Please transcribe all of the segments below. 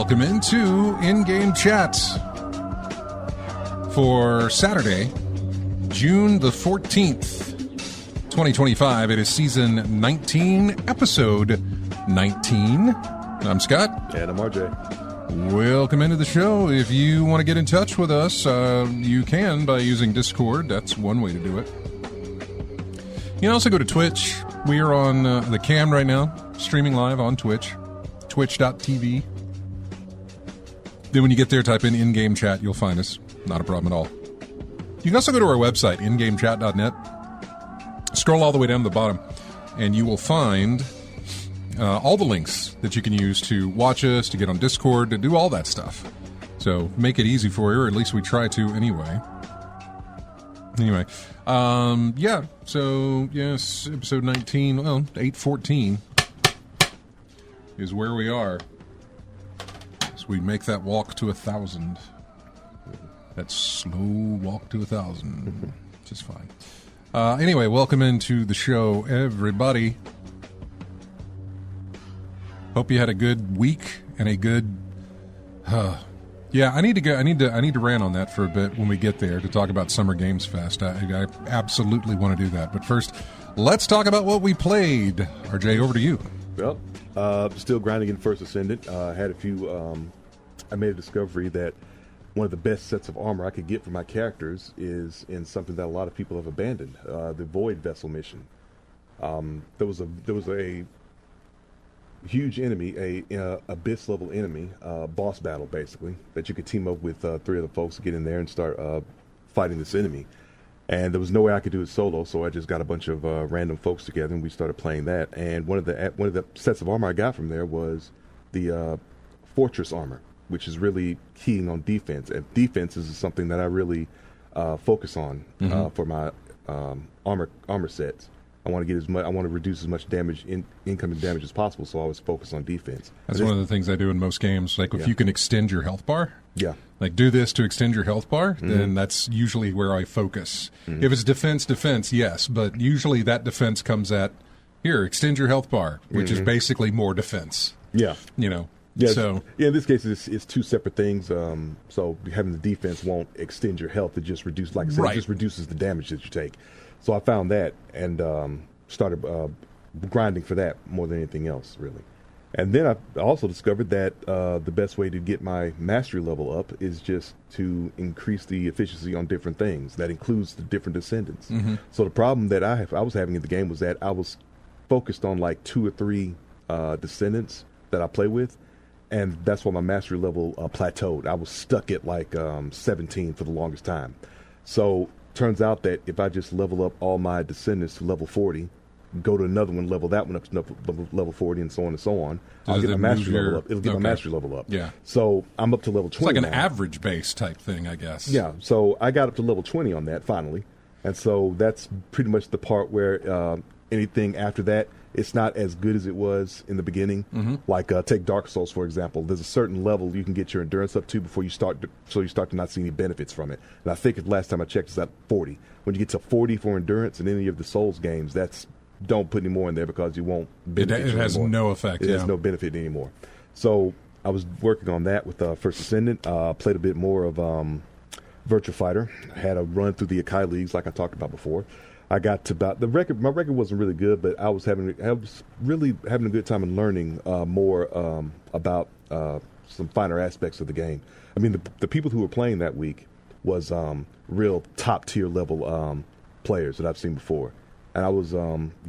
Welcome into In-Game Chats for Saturday, June the 14th, 2025. It is season 19, episode 19. I'm Scott. And I'm RJ. Welcome into the show. If you want to get in touch with us, you can by using Discord. That's one way to do it. You can also go to Twitch. We are on the cam right now, streaming live on Twitch, twitch.tv. Then when you get there, type in-game chat. You'll find us. Not a problem at all. You can also go to our website, ingamechat.net. Scroll all the way down to the bottom, and you will find all the links that you can use to watch us, to get on Discord, to do all that stuff. So make it easy for you, or at least we try to anyway. Anyway, yeah, so, yes, episode 19, well, 814 is where we are. So we make that walk to 1,000. That slow walk to 1,000, which is fine. Anyway, welcome into the show, everybody. Hope you had a good week and a good. Yeah, I need to rant on that for a bit when we get there to talk about Summer Games Fest. I absolutely want to do that. But first, let's talk about what we played. RJ, over to you. Well, still grinding in First Ascendant. Had a few. I made a discovery that one of the best sets of armor I could get for my characters is in something that a lot of people have abandoned, the Void Vessel mission. There was a huge enemy, a abyss level enemy, boss battle basically, that you could team up with 3 other folks to get in there and start fighting this enemy. And there was no way I could do it solo, so I just got a bunch of random folks together and we started playing that. And one of the sets of armor I got from there was the fortress armor, which is really keying on defense. And defense is something that I really focus on for my armor sets. I want to reduce as much damage, incoming damage as possible. So I always focus on defense. That's one of the things I do in most games. Like if you can extend your health bar, like do this to extend your health bar, then that's usually where I focus. If it's defense, yes, but usually that defense comes at here, extend your health bar, which is basically more defense. Yeah, you know. Yeah, so in this case, it's 2 separate things. So having the defense won't extend your health; it just reduces, like I said, it just reduces the damage that you take. So I found that and started grinding for that more than anything else, really. And then I also discovered that the best way to get my mastery level up is just to increase the efficiency on different things. That includes the different descendants. So the problem that I was having in the game was that I was focused on like 2 or 3 descendants that I play with. And that's why my mastery level plateaued. I was stuck at like 17 for the longest time. So turns out that if I just level up all my descendants to level 40, go to another one, level that one up to level 40, and so on and so on, I'll get my mastery level up. It'll get my mastery level up. Yeah. So I'm up to level 20 It's like an now. average base type thing, I guess. Yeah. So I got up to level 20 on that finally. And so that's pretty much the part where anything after that, it's not as good as it was in the beginning. Like take Dark Souls, for example. There's a certain level you can get your endurance up to before you start to not see any benefits from it. And I think the last time I checked, it's at 40. When you get to 40 for endurance in any of the Souls games, don't put any more in there because you won't benefit. It has anymore. No effect. It has no benefit anymore. So I was working on that with First Ascendant. Played a bit more of Virtua Fighter. Had a run through the Akai Leagues like I talked about before. I got to about the record. My record wasn't really good, but I was really having a good time and learning more about some finer aspects of the game. I mean, the people who were playing that week was real top tier level players that I've seen before, and I was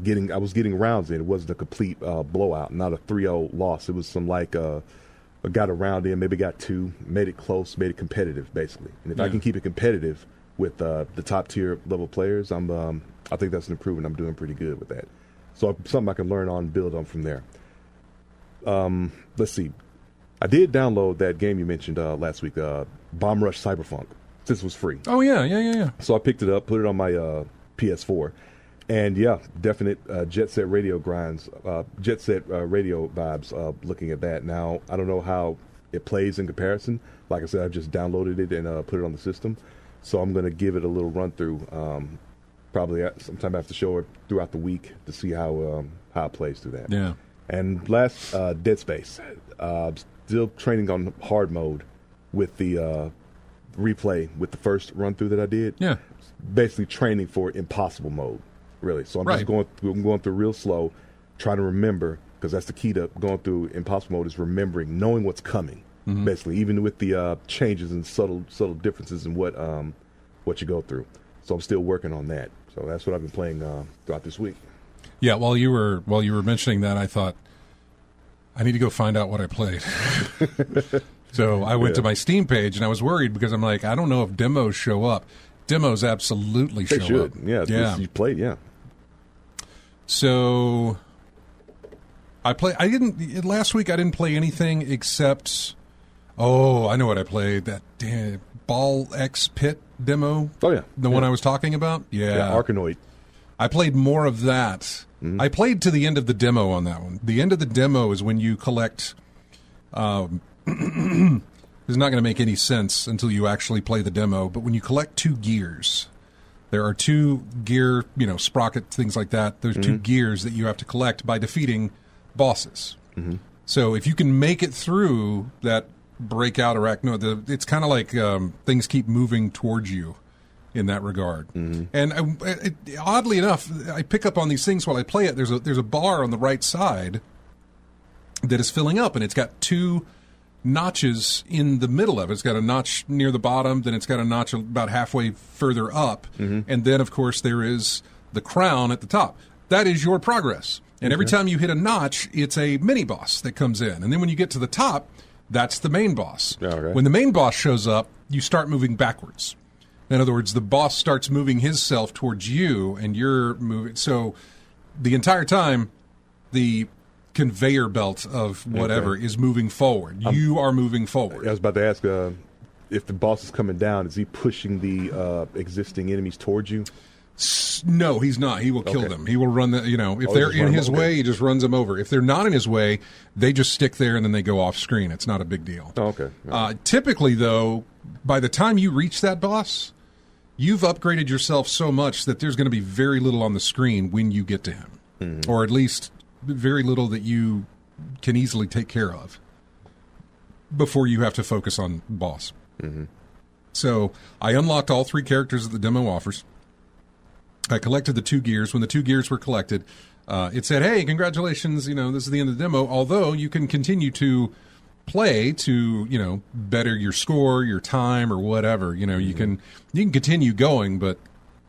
getting rounds in. It wasn't a complete blowout, not a 3-0 loss. It was some like I got a round in, maybe got 2, made it close, made it competitive, basically. And if I can keep it competitive with the top tier level players, I think that's an improvement. I'm doing pretty good with that. So something I can learn on and build on from there. Let's see. I did download that game you mentioned last week, Bomb Rush Cyberpunk, since it was free. Oh, yeah. So I picked it up, put it on my PS4. And yeah, definite Jet Set Radio grinds, Jet Set Radio vibes looking at that. Now, I don't know how it plays in comparison. Like I said, I just downloaded it and put it on the system. So I'm going to give it a little run through, probably sometime after the show or throughout the week to see how it plays through that. Yeah. And last, Dead Space. still training on hard mode with the replay with the first run through that I did. Yeah. Basically training for impossible mode, really. So I'm just going through real slow, trying to remember, because that's the key to going through impossible mode, is remembering, knowing what's coming. Basically, even with the changes and subtle differences in what you go through. So I'm still working on that. So that's what I've been playing throughout this week. Yeah, while you were mentioning that, I thought I need to go find out what I played. So I went to my Steam page, and I was worried because I'm like, I don't know if demos show up. Demos absolutely They show should. up. Yeah. You played, yeah. So last week I didn't play anything except, I know what I played. That damn Ball X Pit demo. Oh, yeah. The one I was talking about? Yeah. Arkanoid. I played more of that. I played to the end of the demo on that one. The end of the demo is when you collect... it's not going to make any sense until you actually play the demo, but when you collect 2 gears, there are 2 gear, sprocket, things like that. There's 2 gears that you have to collect by defeating bosses. So if you can make it through that breakout arachnoid, it's kind of like things keep moving towards you in that regard. And oddly enough, I pick up on these things while I play it. There's a bar on the right side that is filling up, and it's got 2 notches in the middle of it. It's got a notch near the bottom, then it's got a notch about halfway further up, and then, of course, there is the crown at the top. That is your progress. And every time you hit a notch, it's a mini-boss that comes in. And then when you get to the top, that's the main boss. Okay. When the main boss shows up, you start moving backwards. In other words, the boss starts moving his self towards you, and you're moving. So the entire time, the conveyor belt of whatever is moving forward. You are moving forward. I was about to ask, if the boss is coming down, is he pushing the existing enemies towards you? No, he's not. He will kill them. He will run the, if they're in his way, he just runs them over. If they're not in his way, they just stick there and then they go off screen. It's not a big deal. Oh, okay. Typically, though, by the time you reach that boss, you've upgraded yourself so much that there's going to be very little on the screen when you get to him. Or at least very little that you can easily take care of before you have to focus on boss. So I unlocked all 3 characters that the demo offers. I collected the 2 gears. When the 2 gears were collected, it said, hey, congratulations, this is the end of the demo, although you can continue to play to, better your score, your time, or whatever. You can continue going, but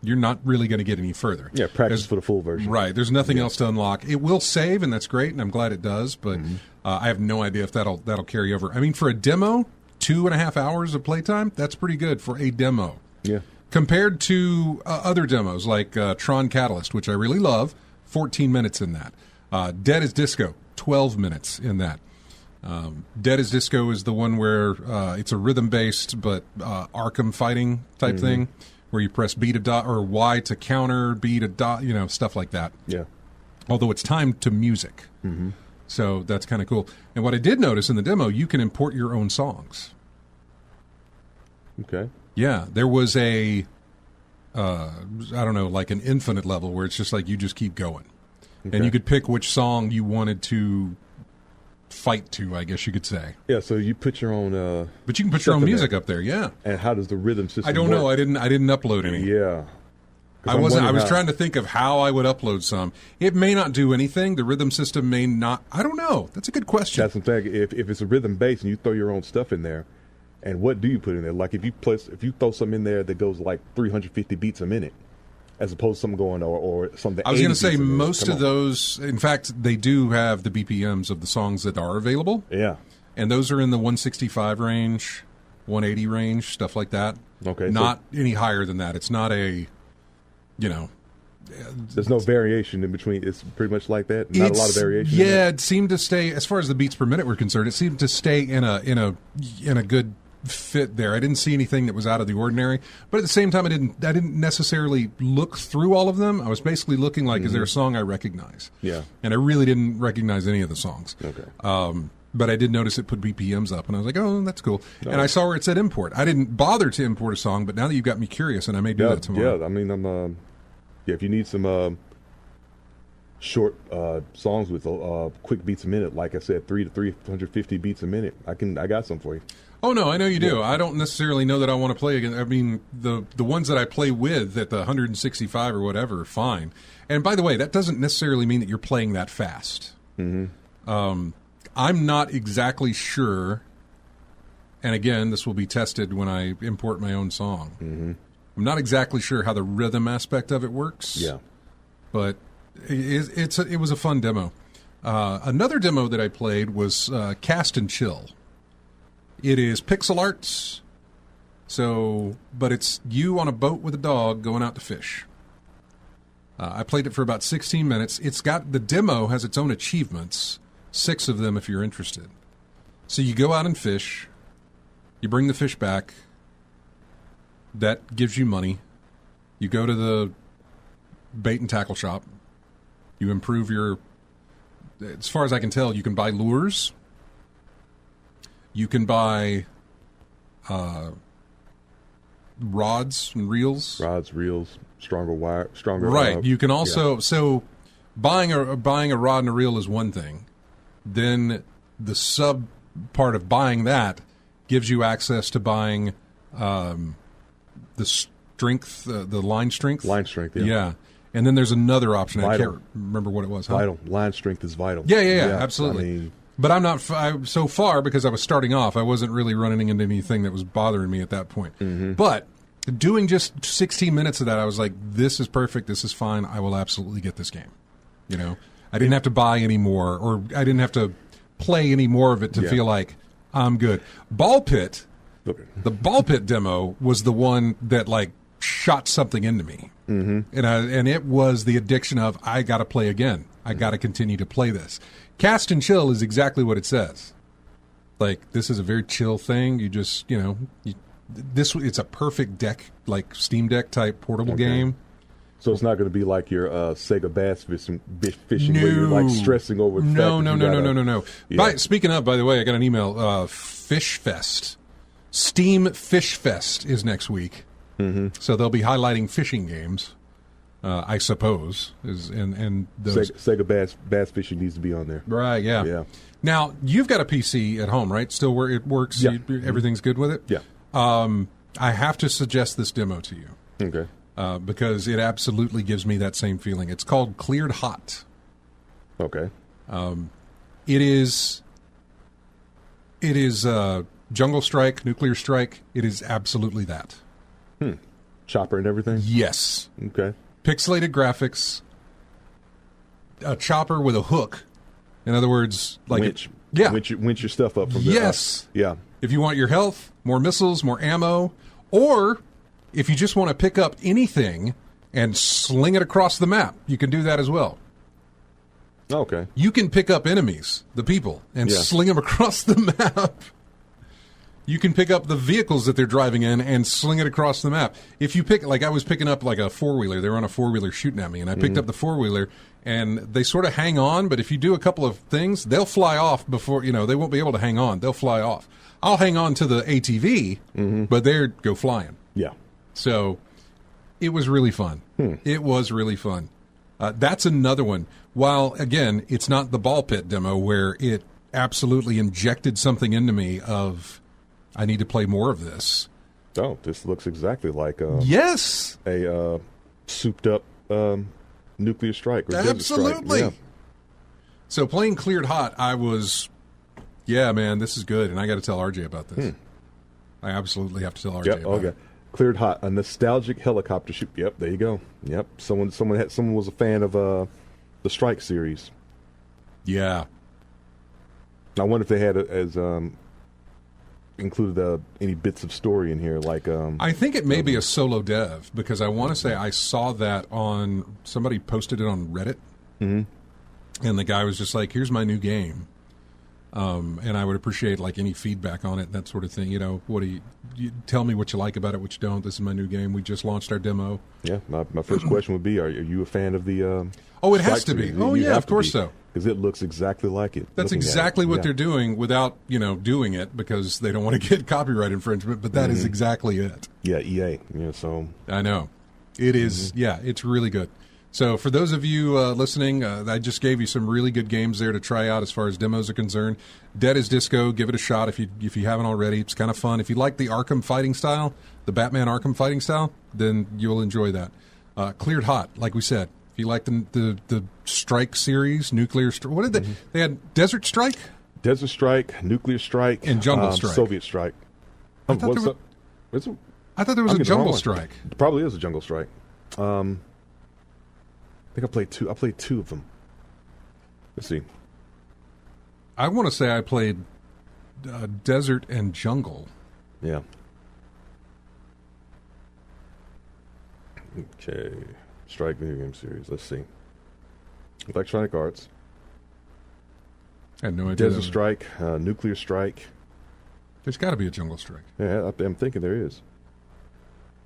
you're not really going to get any further. Yeah, practice for the full version. Right. There's nothing else to unlock. It will save, and that's great, and I'm glad it does, but I have no idea if that'll carry over. I mean, for a demo, 2.5 hours of playtime, that's pretty good for a demo. Yeah. Compared to other demos like Tron Catalyst, which I really love, 14 minutes in that. Dead as Disco, 12 minutes in that. Dead as Disco is the one where it's a rhythm-based but Arkham fighting type thing, where you press B to dot or Y to counter, B to dot, stuff like that. Yeah. Although it's timed to music. So that's kind of cool. And what I did notice in the demo, you can import your own songs. Okay. Yeah, there was I don't know, like an infinite level where it's just like you just keep going. Okay. And you could pick which song you wanted to fight to, I guess you could say. Yeah, so you put your own... but you can put your own music up there, yeah. And how does the rhythm system I don't know. I didn't upload any. Yeah. I was trying to think of how I would upload some. It may not do anything. The rhythm system may not... I don't know. That's a good question. That's the thing. If it's a rhythm bass and you throw your own stuff in there, and what do you put in there? Like if you throw something in there that goes like 350 beats a minute, as opposed to something going or something. I was going to say most of those. In fact, they do have the BPMs of the songs that are available. Yeah, and those are in the 165 range, 180 range, stuff like that. Okay, not any higher than that. It's not a, There's no variation in between. It's pretty much like that. Not a lot of variation. Yeah, it seemed to stay as far as the beats per minute were concerned. It seemed to stay in a good fit there. I didn't see anything that was out of the ordinary, but at the same time, I didn't necessarily look through all of them. I was basically looking like, is there a song I recognize? Yeah, and I really didn't recognize any of the songs. Okay. But I did notice it put BPMs up, and I was like, oh, that's cool. No. And I saw where it said import. I didn't bother to import a song, but now that you've got me curious, and I may do that tomorrow. Yeah, I mean, if you need some short songs with quick beats a minute. Like I said, 3 to 350 beats a minute. I got some for you. Oh no, I know you do. I don't necessarily know that I want to play again. I mean, the ones that I play with at the 165 or whatever are fine. And by the way, that doesn't necessarily mean that you're playing that fast. I'm not exactly sure. And again, this will be tested when I import my own song. I'm not exactly sure how the rhythm aspect of it works. Yeah, but it was a fun demo. Another demo that I played was Cast and Chill. It is pixel arts, but it's you on a boat with a dog going out to fish. I played it for about 16 minutes. The demo has its own achievements, 6 of them if you're interested. So you go out and fish, you bring the fish back, that gives you money. You go to the bait and tackle shop, you improve as far as I can tell, you can buy lures. You can buy rods and reels. Rods, reels, stronger wire, stronger. Right. You can also buying a rod and a reel is one thing. Then the sub part of buying that gives you access to buying the strength, the line strength. Line strength. Yeah. And then there's another option. Vital. I can't remember what it was. Vital. Line strength is vital. Yeah, absolutely. I mean, but I'm not so far because I was starting off. I wasn't really running into anything that was bothering me at that point. But doing just 16 minutes of that, I was like, "This is perfect. This is fine. I will absolutely get this game." You know, I didn't have to buy any more, or I didn't have to play any more of it to feel like I'm good. Ball Pit, the Ball Pit demo was the one that like shot something into me, and it was the addiction of I got to play again. I got to continue to play this. Cast and Chill is exactly what it says. Like, this is a very chill thing. You just, it's a perfect deck, like Steam Deck type portable game. So it's not going to be like your Sega Bass fishing where you're like stressing over. No. Yeah. Speaking of, by the way, I got an email. Fish Fest, Steam Fish Fest is next week. So they'll be highlighting fishing games. I suppose and those Sega Bass fishing needs to be on there. Right, yeah. Now you've got a PC at home, right? Still where it works, everything's good with it. Yeah. I have to suggest this demo to you. Okay. Because it absolutely gives me that same feeling. It's called Cleared Hot. Okay. It is Jungle Strike, Nuclear Strike. It is absolutely that. Chopper and everything. Yes. Okay. Pixelated graphics, a chopper with a hook. In other words, like winch your stuff up from there. Yes. Yeah. If you want your health, more missiles, more ammo, or if you just want to pick up anything and sling it across the map, you can do that as well. Okay. You can pick up enemies, the people, and sling them across the map. You can pick up the vehicles that they're driving in and sling it across the map. If you pick, like I was picking up like a four-wheeler. They were on a four-wheeler shooting at me, and I picked up the four-wheeler, and they sort of hang on, but if you do a couple of things, they'll fly off before, they won't be able to hang on. They'll fly off. I'll hang on to the ATV, but they'll go flying. Yeah. So it was really fun. It was really fun. That's another one. While, again, it's not the Ball Pit demo where it absolutely injected something into me of, I need to play more of this. Oh, this looks exactly like yes, a souped-up nuclear strike. Or absolutely. Strike. Yeah. So playing Cleared Hot, I was, man, this is good, and I got to tell RJ about this. I absolutely have to tell RJ about it. Cleared Hot, a nostalgic helicopter shoot. Yep, there you go. Yep, someone was a fan of the Strike series. Yeah. I wonder if they had included any bits of story in here, like. I think it may be a solo dev because I want to say I saw that on somebody posted it on Reddit, and the guy was just like, "Here's my new game." And I would appreciate like any feedback on it, that sort of thing. What do you tell me what you like about it, what you don't. This is my new game. We just launched our demo. Yeah, my first question would be: Are you a fan of the? Oh, it has to be. Oh, yeah, of course so. Because it looks exactly like it. That's exactly what they're doing without doing it because they don't want to get copyright infringement. But that is exactly it. Yeah, EA. Yeah, so I know it is. Yeah, it's really good. So for those of you listening, I just gave you some really good games there to try out as far as demos are concerned. Dead as Disco, give it a shot if you haven't already. It's kind of fun. If you like the Arkham fighting style, the Batman Arkham fighting style, then you'll enjoy that. Cleared Hot, like we said. If you like the Strike series, Nuclear Strike, what did they had Desert Strike? Desert Strike, Nuclear Strike, and Jungle Strike. Soviet Strike. I thought there was a Jungle Strike. It probably is a Jungle Strike. I think I played two. I played two of them. Let's see. I want to say I played Desert and Jungle. Yeah. Okay. Strike video game series. Let's see. Electronic Arts. I had no idea. Desert Strike, Nuclear Strike. There's got to be a Jungle Strike. Yeah, I'm thinking there is.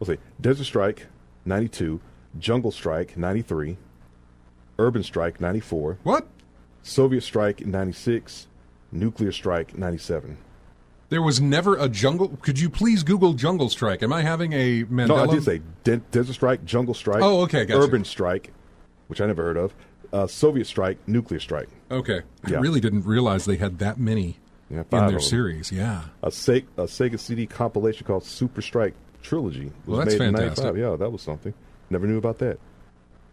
Let's see. Desert Strike, 92. Jungle Strike, 93. Urban Strike, 94. What? Soviet Strike, 96. Nuclear Strike, 97. There was never a Jungle... Could you please Google Jungle Strike? Am I having a Mandela... No, I did say Desert Strike, Jungle Strike. Oh, okay, gotcha. Urban Strike, which I never heard of. Soviet Strike, Nuclear Strike. Okay. Yeah. I really didn't realize they had that many in their series. Yeah. A Sega CD compilation called Super Strike Trilogy was that's made in fantastic. 95. Yeah, that was something. Never knew about that.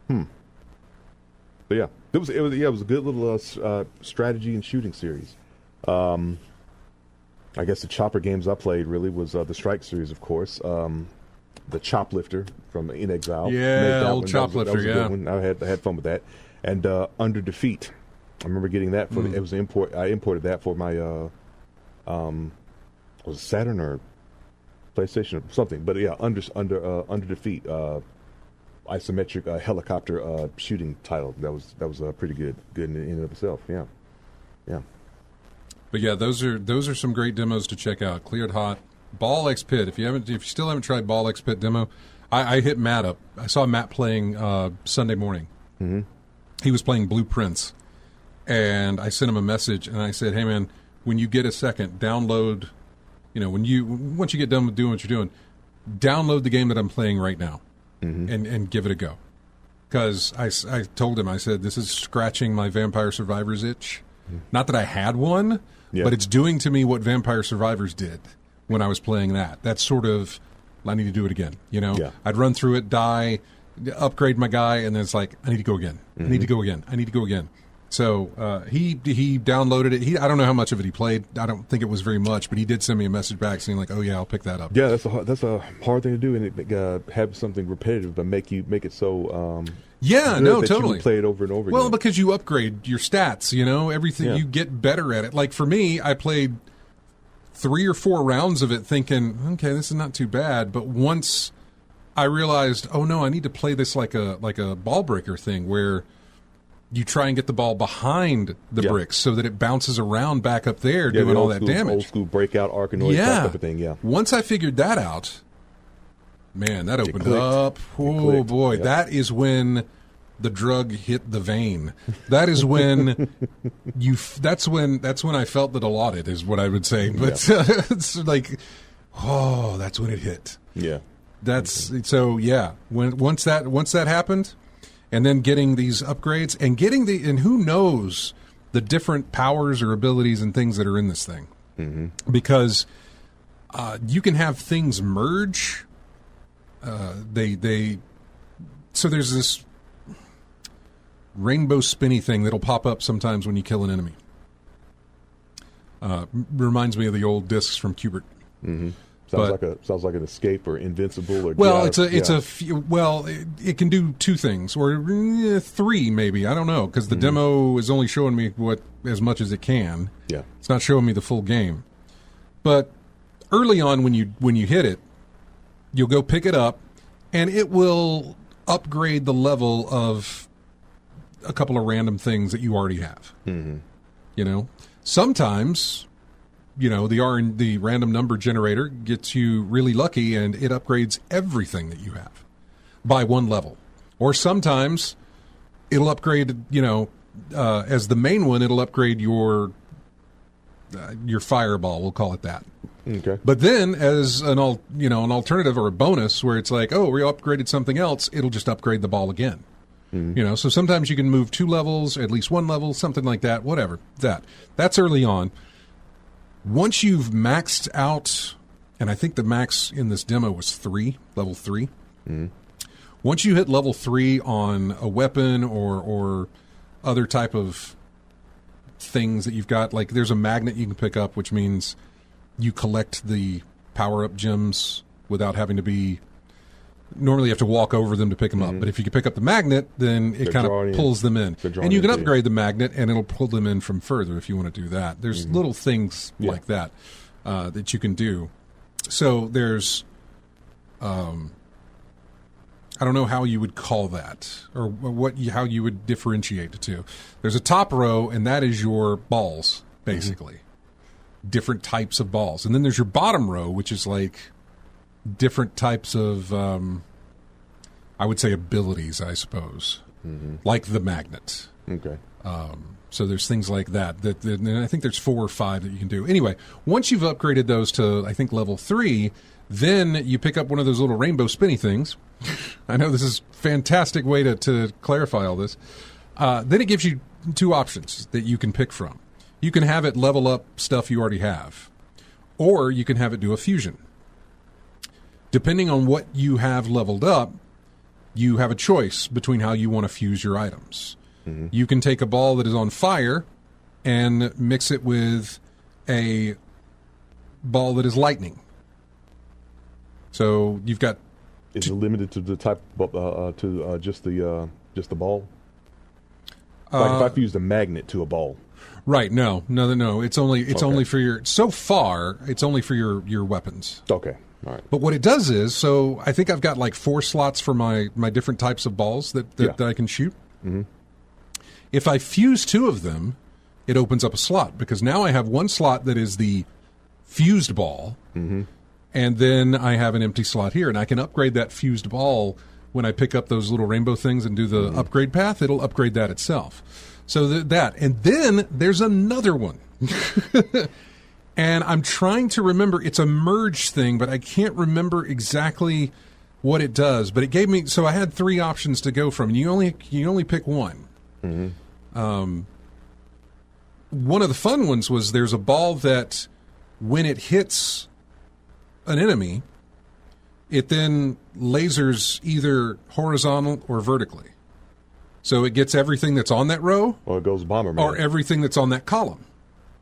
But yeah, it was a good little strategy and shooting series. I guess the Chopper games I played really was the Strike series, of course. The Choplifter from In Exile. Yeah, old Choplifter. That was a good one. I had fun with that. And Under Defeat. I remember getting that for it was an import. I imported that for my was it Saturn or PlayStation or something. But yeah, Under Defeat. Isometric helicopter shooting title. That was pretty good in and of itself. Yeah. But yeah, those are some great demos to check out. Cleared Hot, Ball X Pit. If you still haven't tried Ball X Pit demo, I hit Matt up. I saw Matt playing Sunday morning. Mm-hmm. He was playing Blueprints, and I sent him a message and I said, "Hey man, when you get a second, download. Once you get done with doing what you're doing, download the game that I'm playing right now." Mm-hmm. And give it a go. Because I told him, I said, this is scratching my Vampire Survivors itch. Mm-hmm. Not that I had one, but it's doing to me what Vampire Survivors did when I was playing that. That's sort of, I need to do it again. I'd run through it, die, upgrade my guy, and then it's like, I need to go again. Mm-hmm. I need to go again. So he downloaded it. I don't know how much of it he played. I don't think it was very much, but he did send me a message back saying like, "Oh yeah, I'll pick that up." Yeah, that's a hard thing to do, and it have something repetitive, but make it so. Totally. You play it over and over. Well, again. because you upgrade your stats, everything you get better at it. Like for me, I played 3 or 4 rounds of it, thinking, "Okay, this is not too bad." But once I realized, "Oh no, I need to play this like a ball breaker thing where." You try and get the ball behind the bricks so that it bounces around back up there doing all that damage. Old school breakout Arkanoid type of thing, yeah. Once I figured that out, man, that opened up. Oh, boy. Yep. That is when the drug hit the vein. That is when that's when I felt the allotted is what I would say. But it's like, that's when it hit. Yeah. Once that happened, and then getting these upgrades and who knows the different powers or abilities and things that are in this thing. Mm-hmm. Because you can have things merge. So there's this rainbow spinny thing that'll pop up sometimes when you kill an enemy. Reminds me of the old discs from Qbert. Mm-hmm. Sounds like an escape or invincible or it can do 2 things or 3 maybe, I don't know, because the demo is only showing me as much as it can. Yeah, it's not showing me the full game. But early on when you hit it, you'll go pick it up and it will upgrade the level of a couple of random things that you already have. Mm-hmm. Sometimes the random number generator gets you really lucky and it upgrades everything that you have by 1 level. Or sometimes it'll upgrade, as the main one, it'll upgrade your fireball, we'll call it that. Okay. But then as an alternative or a bonus where it's like, we upgraded something else, it'll just upgrade the ball again. So sometimes you can move 2 levels, at least 1 level, something like that, whatever. That's early on. Once you've maxed out, and I think the max in this demo was level 3. Once you hit level 3 on a weapon or other type of things that you've got, like there's a magnet you can pick up, which means you collect the power-up gems without having to be... Normally you have to walk over them to pick them up, but if you can pick up the magnet, then it kind of pulls them in. And you can upgrade the magnet, and it'll pull them in from further if you want to do that. There's little things like that that you can do. So there's... I don't know how you would call that, or how you would differentiate the two. There's a top row, and that is your balls, basically. Different types of balls. And then there's your bottom row, which is like different types of, I would say, abilities, I suppose. Like the magnet. Okay. So there's things like that. And I think there's 4 or 5 that you can do. Anyway, once you've upgraded those to, I think, level 3, then you pick up one of those little rainbow spinny things. I know this is a fantastic way to clarify all this. Then it gives you 2 options that you can pick from. You can have it level up stuff you already have, or you can have it do a fusion. Depending on what you have leveled up, you have a choice between how you want to fuse your items. You can take a ball that is on fire and mix it with a ball that is lightning. So you've got... Is it limited to the type just the ball? Like if I fuse a magnet to a ball. Right. No. It's only for your... So far, it's only for your weapons. Okay. All right. But what it does is, so I think I've got like 4 slots for my different types of balls that I can shoot. If I fuse 2 of them, it opens up a slot, because now I have 1 slot that is the fused ball, and then I have an empty slot here, and I can upgrade that fused ball when I pick up those little rainbow things and do the upgrade path. It'll upgrade that itself. So that. And then there's another one. And I'm trying to remember, it's a merge thing, but I can't remember exactly what it does. But it gave me, so I had 3 options to go from, and you only pick one. One of the fun ones was there's a ball that when it hits an enemy, it then lasers either horizontal or vertically. So it gets everything that's on that row, or it goes Bomberman, or everything that's on that column.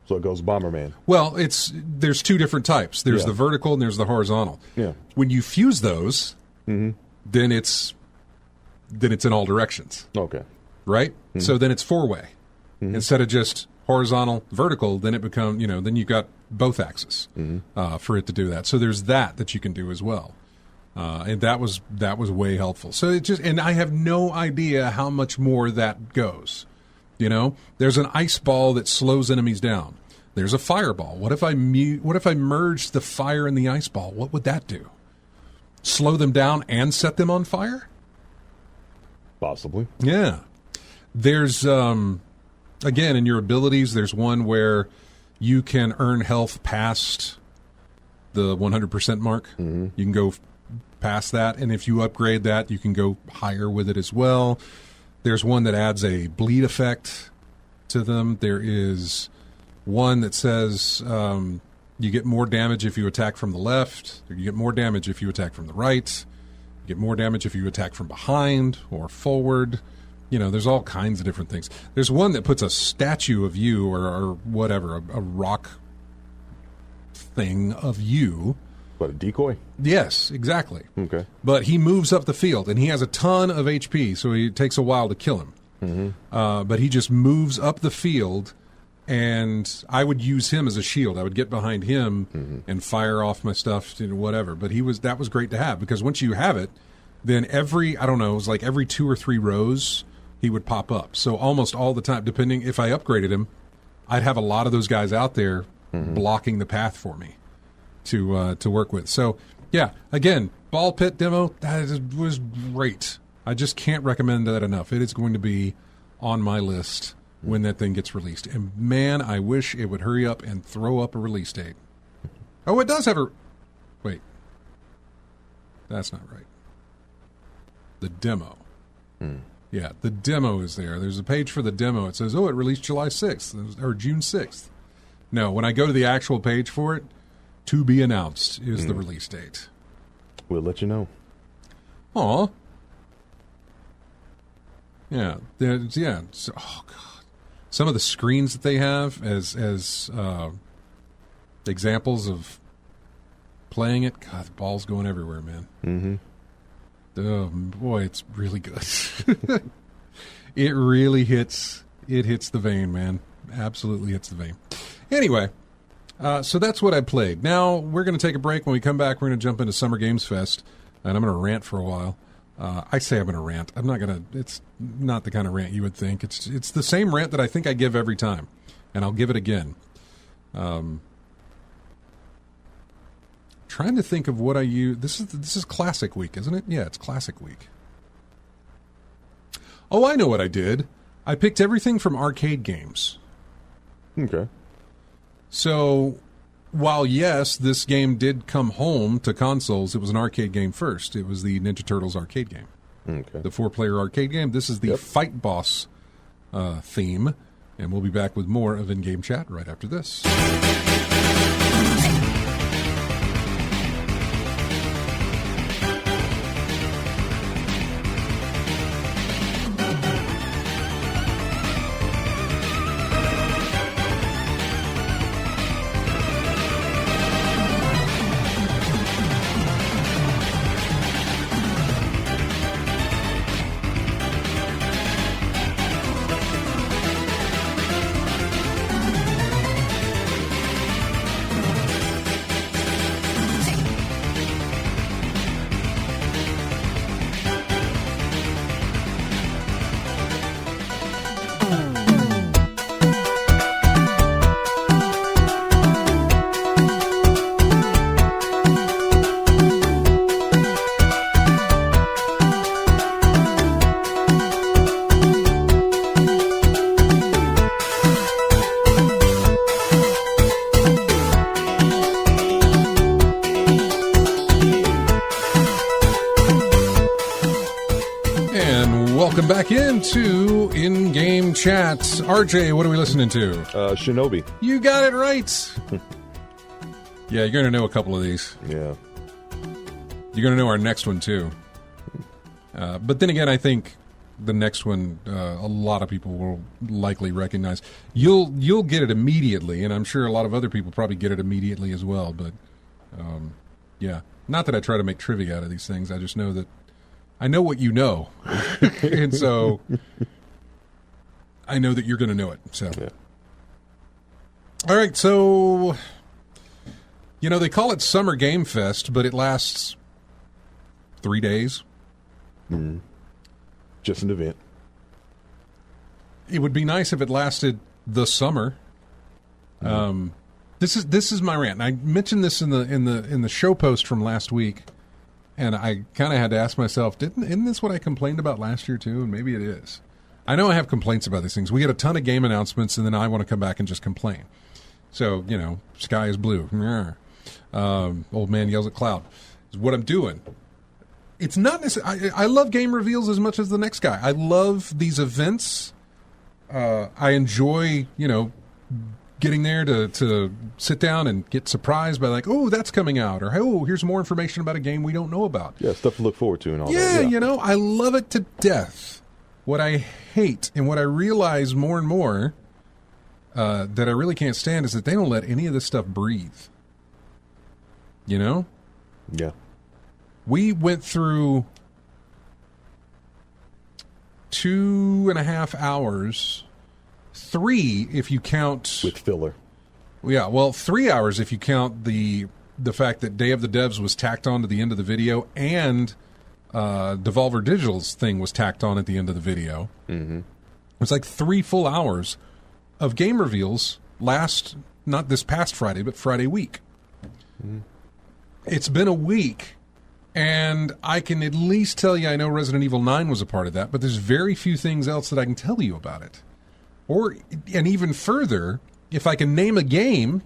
So it goes Bomberman. Well, there's 2 different types. There's the vertical and there's the horizontal. Yeah. When you fuse those, then it's in all directions. Okay. Right? So then it's 4-way. Instead of just horizontal, vertical, then it becomes, then you've got both axes for it to do that. So there's that you can do as well. And that was way helpful. So and I have no idea how much more that goes. There's an ice ball that slows enemies down. There's a fireball. What if I merged the fire and the ice ball? What would that do? Slow them down and set them on fire? Possibly. Yeah. There's again, in your abilities, there's one where you can earn health past the 100% mark. You can go past that, and if you upgrade that, you can go higher with it as well. There's one that adds a bleed effect to them. There is one that says you get more damage if you attack from the left. You get more damage if you attack from the right. You get more damage if you attack from behind or forward. There's all kinds of different things. There's one that puts a statue of you or whatever, a rock thing of you. What, a decoy? Yes, exactly. Okay. But he moves up the field, and he has a ton of HP, so it takes a while to kill him. But he just moves up the field, and I would use him as a shield. I would get behind him and fire off my stuff, whatever. But that was great to have, because once you have it, then it was like every 2 or 3 rows, he would pop up. So almost all the time, depending if I upgraded him, I'd have a lot of those guys out there blocking the path for me to work with. So, yeah, again, ball pit demo, that was great. I just can't recommend that enough. It is going to be on my list when that thing gets released. And, man, I wish it would hurry up and throw up a release date. Oh, it does have a... Wait. That's not right. The demo. Yeah, the demo is there. There's a page for the demo. It says, it released July 6th or June 6th. No, when I go to the actual page for it, to be announced is the release date. We'll let you know. Aw. Yeah. So, oh, God. Some of the screens that they have as examples of playing it, God, the ball's going everywhere, man. Mm-hmm. Oh, boy, it's really good. It really hits the vein, man. Absolutely hits the vein. Anyway, so that's what I played. Now, we're going to take a break. When we come back, we're going to jump into Summer Games Fest, and I'm going to rant for a while. I say I'm going to rant. I'm not going to. It's not the kind of rant you would think. It's the same rant that I think I give every time, and I'll give it again. Trying to think of what I use. This is Classic Week, isn't it? Yeah, it's Classic Week. Oh, I know what I did. I picked everything from arcade games. Okay. So, while yes, this game did come home to consoles, it was an arcade game first. It was the Ninja Turtles arcade game. Okay. The 4-player arcade game. This is the Fight Boss theme, and we'll be back with more of In-Game Chat right after this. Back into In-Game Chat. RJ, what are we listening to? Shinobi. You got it right. Yeah, you're going to know a couple of these. Yeah. You're going to know our next one, too. But then again, I think the next one, a lot of people will likely recognize. You'll get it immediately, and I'm sure a lot of other people probably get it immediately as well. But, yeah. Not that I try to make trivia out of these things. I just know that I know what you know, and so I know that you're going to know it. So, yeah. All right, so, they call it Summer Game Fest, but it lasts 3 days. Mm-hmm. Just an event. It would be nice if it lasted the summer. Mm-hmm. This is my rant. And I mentioned this in the show post from last week. And I kind of had to ask myself, isn't this what I complained about last year too? And maybe it is. I know I have complaints about these things. We get a ton of game announcements, and then I want to come back and just complain. So, sky is blue. Old man yells at cloud. Is what I'm doing. It's not necessarily... I love game reveals as much as the next guy. I love these events. I enjoy, getting there to sit down and get surprised by that's coming out, or here's more information about a game we don't know about. Yeah, stuff to look forward to and all that. Yeah, I love it to death. What I hate and what I realize more and more that I really can't stand is that they don't let any of this stuff breathe. Yeah. We went through 2.5 hours... 3 if you count... With filler. Yeah, well, 3 hours if you count the fact that Day of the Devs was tacked on to the end of the video, and Devolver Digital's thing was tacked on at the end of the video. Mm-hmm. It's like 3 full hours of game reveals not this past Friday, but Friday week. Mm-hmm. It's been a week, and I can at least tell you I know Resident Evil 9 was a part of that, but there's very few things else that I can tell you about it. And even further, if I can name a game,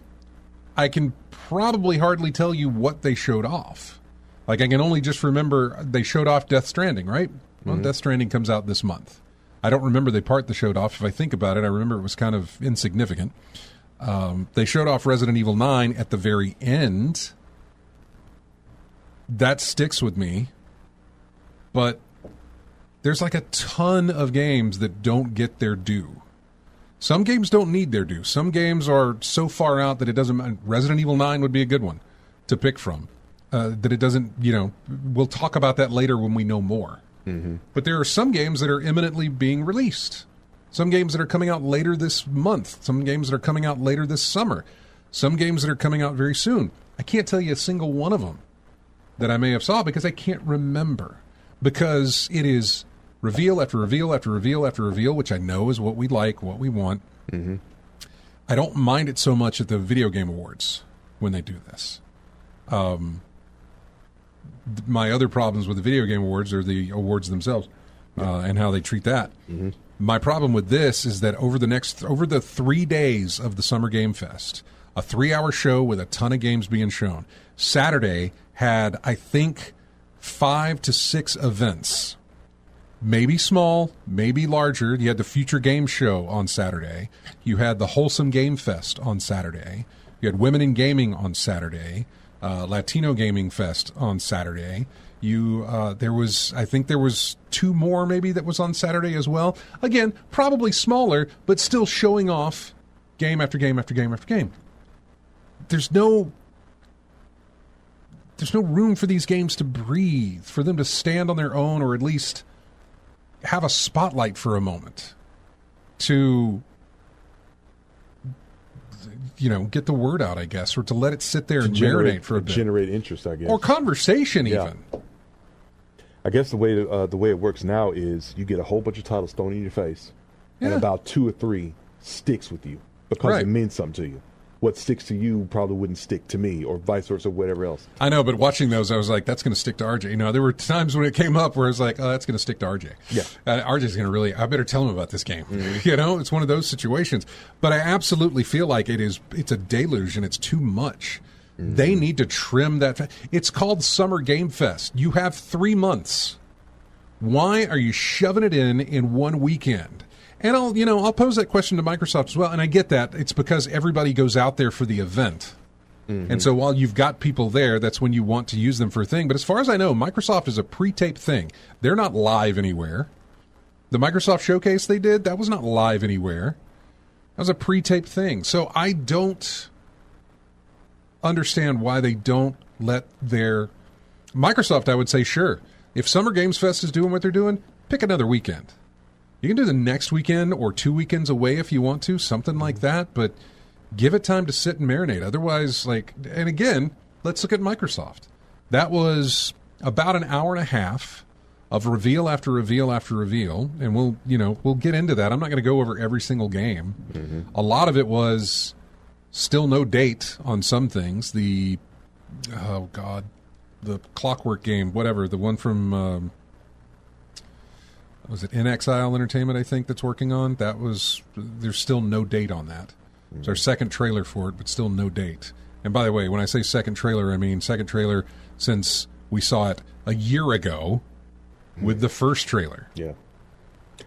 I can probably hardly tell you what they showed off. Like, I can only just remember they showed off Death Stranding, right? Well, Death Stranding comes out this month. I don't remember the part they showed off. If I think about it, I remember it was kind of insignificant. They showed off Resident Evil 9 at the very end. That sticks with me. But there's like a ton of games that don't get their due. Some games don't need their due. Some games are so far out that it doesn't matter. Resident Evil 9 would be a good one to pick from. That it doesn't, we'll talk about that later when we know more. Mm-hmm. But there are some games that are imminently being released. Some games that are coming out later this month. Some games that are coming out later this summer. Some games that are coming out very soon. I can't tell you a single one of them that I may have saw because I can't remember. Because it is reveal after reveal after reveal after reveal, which I know is what we like, what we want. Mm-hmm. I don't mind it so much at the Video Game Awards when they do this. My other problems with the Video Game Awards are the awards themselves and how they treat that. Mm-hmm. My problem with this is that over the 3 days of the Summer Game Fest, a 3-hour show with a ton of games being shown, Saturday had, I think, 5 to 6 events. Maybe small, maybe larger. You had the Future Game Show on Saturday. You had the Wholesome Game Fest on Saturday. You had Women in Gaming on Saturday. Latino Gaming Fest on Saturday. There was 2 more maybe that was on Saturday as well. Again, probably smaller, but still showing off game after game after game after game. There's no room for these games to breathe, for them to stand on their own, or at least have a spotlight for a moment to get the word out, I guess, or to let it sit there and marinate for a bit. Generate interest, I guess. Or conversation, even. I guess the way it works now is you get a whole bunch of titles thrown in your face, and about 2 or 3 sticks with you because it means something to you. What sticks to you probably wouldn't stick to me, or vice versa, or whatever else. I know, but watching those, I was like, that's going to stick to RJ. There were times when it came up where I was like, oh, that's going to stick to RJ. Yeah. RJ's going to I better tell him about this game. Mm-hmm. It's one of those situations. But I absolutely feel like it's a deluge and it's too much. Mm-hmm. They need to trim that. It's called Summer Game Fest. You have 3 months. Why are you shoving it in one weekend? And I'll pose that question to Microsoft as well. And I get that. It's because everybody goes out there for the event. Mm-hmm. And so while you've got people there, that's when you want to use them for a thing. But as far as I know, Microsoft is a pre-taped thing. They're not live anywhere. The Microsoft Showcase they did, that was not live anywhere. That was a pre-taped thing. So I don't understand why they don't let their... Microsoft, I would say, sure. If Summer Games Fest is doing what they're doing, pick another weekend. You can do the next weekend or 2 weekends away if you want to, something like that, but give it time to sit and marinate. Otherwise, and again, let's look at Microsoft. That was about an hour and a half of reveal after reveal after reveal, and we'll get into that. I'm not going to go over every single game. Mm-hmm. A lot of it was still no date on some things. The Clockwork game, whatever, the one from... was it In Exile Entertainment, I think, that's working on? There's still no date on that. It's our second trailer for it, but still no date. And by the way, when I say second trailer, I mean second trailer since we saw it a year ago with the first trailer. Yeah.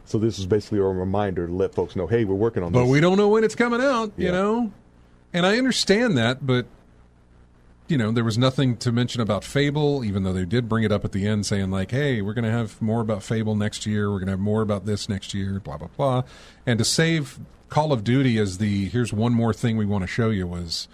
So this is basically a reminder to let folks know, hey, we're working on this. But we don't know when it's coming out, And I understand that, but there was nothing to mention about Fable, even though they did bring it up at the end saying hey, we're going to have more about Fable next year. We're going to have more about this next year, blah, blah, blah. And to save Call of Duty as here's one more thing we want to show you was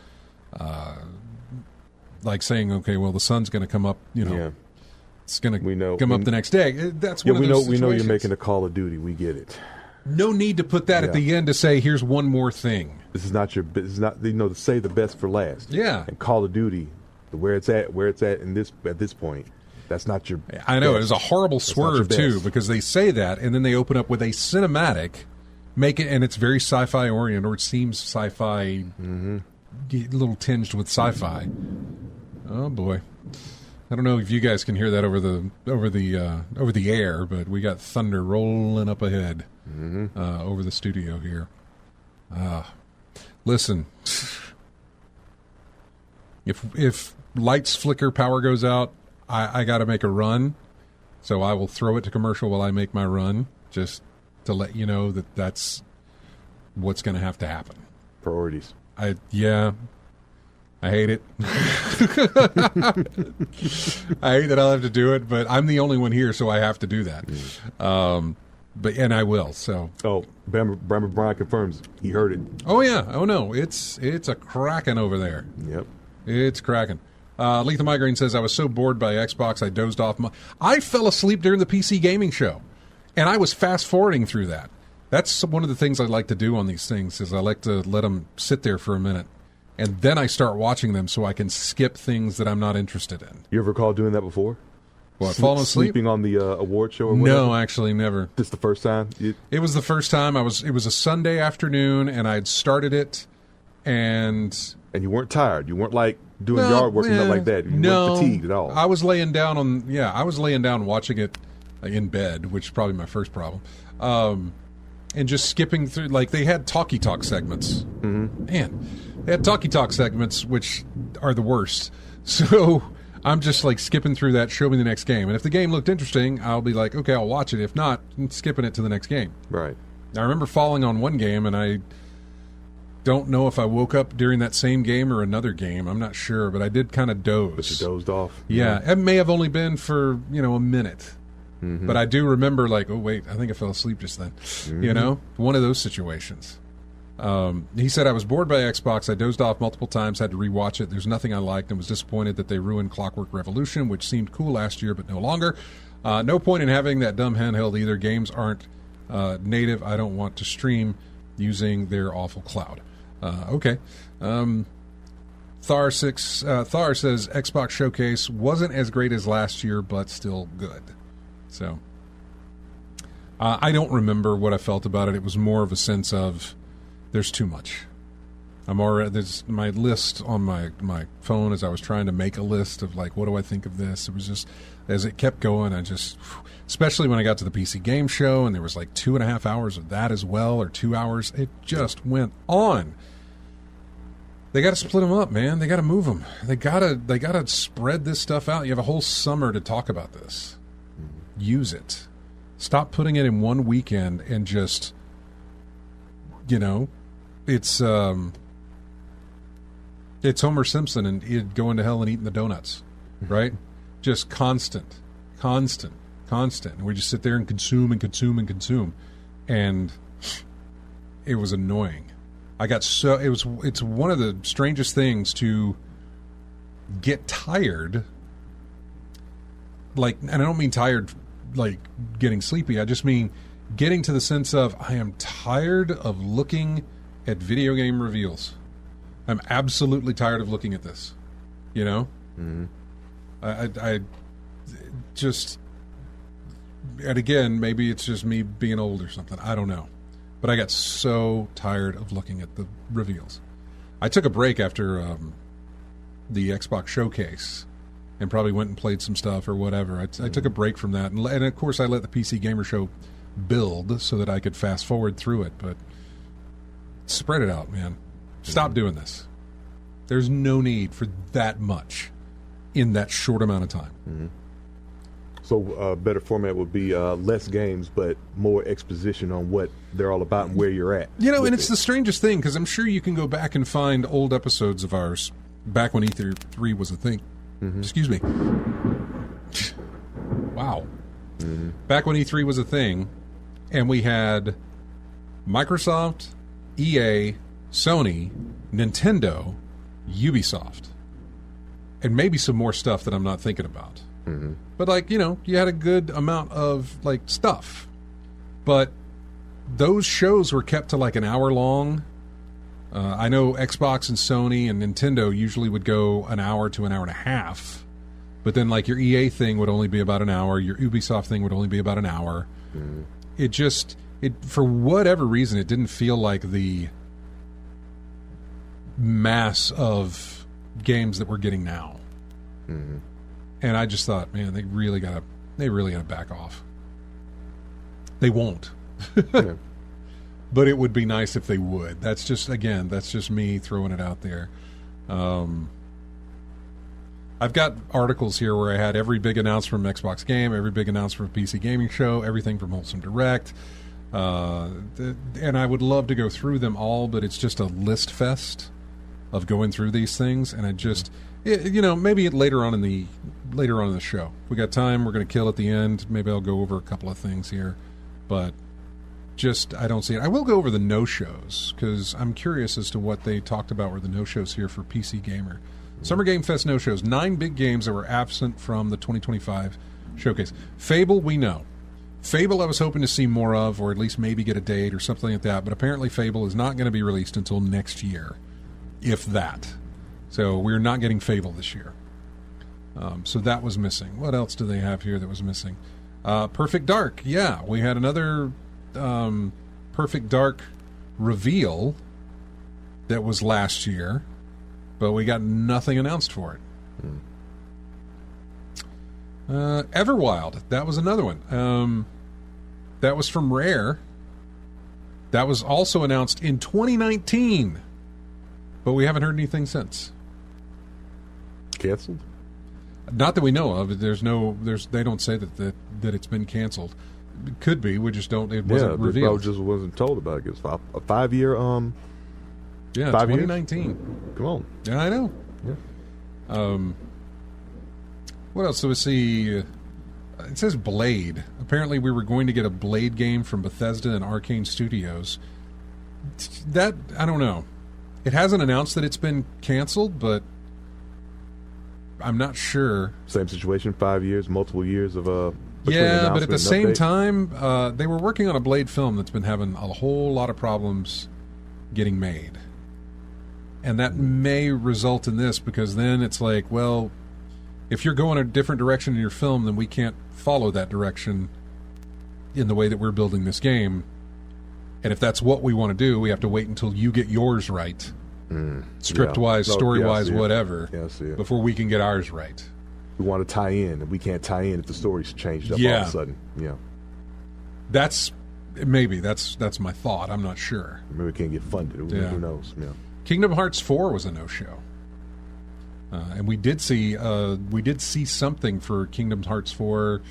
saying, okay, well, the sun's going to come up, it's going to come up the next day. That's one of those situations. We know you're making a Call of Duty. We get it. No need to put that at the end to say, here's one more thing. This is not to say the best for last. Yeah. And Call of Duty, where it's at at this point, that's not your I know, best. It was a horrible swerve too, because they say that and then they open up with a cinematic, and it's very sci-fi oriented, or it seems sci-fi, a little tinged with sci-fi. Oh boy. I don't know if you guys can hear that over the air, but we got thunder rolling up ahead over the studio here. Listen, if lights flicker, power goes out, I got to make a run, so I will throw it to commercial while I make my run, just to let you know that that's what's going to have to happen. Priorities. I hate it. I hate that I'll have to do it, but I'm the only one here, so I have to do that. And I will. So. Oh, Brammer Brian confirms he heard it. Oh yeah. Oh no. It's a cracking over there. Yep. It's cracking. Lethal Migraine says, I was so bored by Xbox, I dozed off. I fell asleep during the PC gaming show, and I was fast forwarding through that. That's one of the things I like to do on these things, is I like to let them sit there for a minute, and then I start watching them so I can skip things that I'm not interested in. You ever recall doing that before? What, falling asleep? Sleeping on the award show or whatever? No, actually, never. This the first time? It was the first time. It was a Sunday afternoon, and I'd started it, and you weren't tired. You weren't like doing yard work and nothing like that. You weren't fatigued at all. I was laying down watching it in bed, which is probably my first problem. And just skipping through, like, they had talkie talk segments. Mm-hmm. Man, they had talkie talk segments, which are the worst. So I'm just like skipping through that, show me the next game. And if the game looked interesting, I'll be like, okay, I'll watch it. If not, I'm skipping it to the next game. Right. I remember falling on one game, and I don't know if I woke up during that same game or another game. I'm not sure, but I did kind of doze. But you dozed off? Yeah. It may have only been for, a minute. Mm-hmm. But I do remember, like, oh, wait, I think I fell asleep just then. Mm-hmm. One of those situations. He said, I was bored by Xbox. I dozed off multiple times, had to rewatch it. There's nothing I liked, and was disappointed that they ruined Clockwork Revolution, which seemed cool last year, but no longer. No point in having that dumb handheld either. Games aren't native. I don't want to stream using their awful cloud. Okay. Thar says Xbox Showcase wasn't as great as last year, but still good. So I don't remember what I felt about it. It was more of a sense of there's too much. There's my list on my phone as I was trying to make a list of, like, what do I think of this? It was just, as it kept going, especially when I got to the PC game show, and there was like 2.5 hours of that as well, or 2 hours. It just went on. They got to split them up, man. They got to move them. They got to spread this stuff out. You have a whole summer to talk about this. Use it. Stop putting it in one weekend and just, it's Homer Simpson and he'd going to hell and eating the donuts, right? Just constant. And we just sit there and consume. And it was annoying. It's one of the strangest things to get tired. Like, and I don't mean tired like getting sleepy. I just mean getting to the sense of, I am tired of looking at video game reveals. I'm absolutely tired of looking at this. Mm-hmm. I just, and again, maybe it's just me being old or something. I don't know. But I got so tired of looking at the reveals. I took a break after the Xbox Showcase and probably went and played some stuff or whatever. I took a break from that. And of course, I let the PC Gamer Show build so that I could fast forward through it. But spread it out, man. Stop doing this. There's no need for that much in that short amount of time. Mm-hmm. So a better format would be less games, but more exposition on what they're all about and where you're at. And it's the strangest thing, because I'm sure you can go back and find old episodes of ours back when E3 was a thing. Mm-hmm. Excuse me. Wow. Mm-hmm. Back when E3 was a thing, and we had Microsoft, EA, Sony, Nintendo, Ubisoft, and maybe some more stuff that I'm not thinking about. Mm-hmm. But, you had a good amount of, stuff. But those shows were kept to, an hour long. I know Xbox and Sony and Nintendo usually would go an hour to an hour and a half. But then, your EA thing would only be about an hour. Your Ubisoft thing would only be about an hour. Mm-hmm. It for whatever reason, it didn't feel like the mass of games that we're getting now. Mm-hmm. And I just thought, man, they really gotta back off. They won't. Yeah. But it would be nice if they would. That's just me throwing it out there. I've got articles here where I had every big announcement from Xbox Game, every big announcement from PC Gaming Show, everything from Wholesome Direct. And I would love to go through them all, but it's just a list fest of going through these things, and I just, maybe later on in the show, if we got time, we're going to kill at the end. Maybe I'll go over a couple of things here, but just I don't see it. I will go over the no-shows because I'm curious as to what they talked about were the no-shows here for PC Gamer. Summer Game Fest no-shows, 9 big games that were absent from the 2025 showcase. Fable, we know. Fable I was hoping to see more of, or at least maybe get a date or something like that, but apparently Fable is not going to be released until next year, if that. So we're not getting Fable this year. So that was missing. What else do they have here that was missing? Perfect Dark. Yeah, we had another Perfect Dark reveal that was last year, but we got nothing announced for it. Everwild, that was another one. That was from Rare. That was also announced in 2019, but we haven't heard anything since. Canceled? Not that we know of. They don't say that it's been canceled. It could be. We just don't. It wasn't revealed. Just wasn't told about it. It's a 5-year. Yeah, 2019. Years? Come on. Yeah, I know. Yeah. What else do we see? It says Blade. Apparently, we were going to get a Blade game from Bethesda and Arcane Studios. That I don't know. It hasn't announced that it's been canceled, but I'm not sure. Same situation, 5 years, multiple years of yeah, but at the same time, they were working on a Blade film that's been having a whole lot of problems getting made. And that may result in this, because then it's like, well, if you're going a different direction in your film, then we can't follow that direction in the way that we're building this game. And if that's what we want to do, we have to wait until you get yours right. Script-wise, story-wise, whatever, before we can get ours right. We want to tie in, and we can't tie in if the story's changed up all of a sudden. Yeah. That's my thought. I'm not sure. Maybe we can't get funded. Who knows? Yeah. Kingdom Hearts 4 was a no-show. And we did see something for Kingdom Hearts 4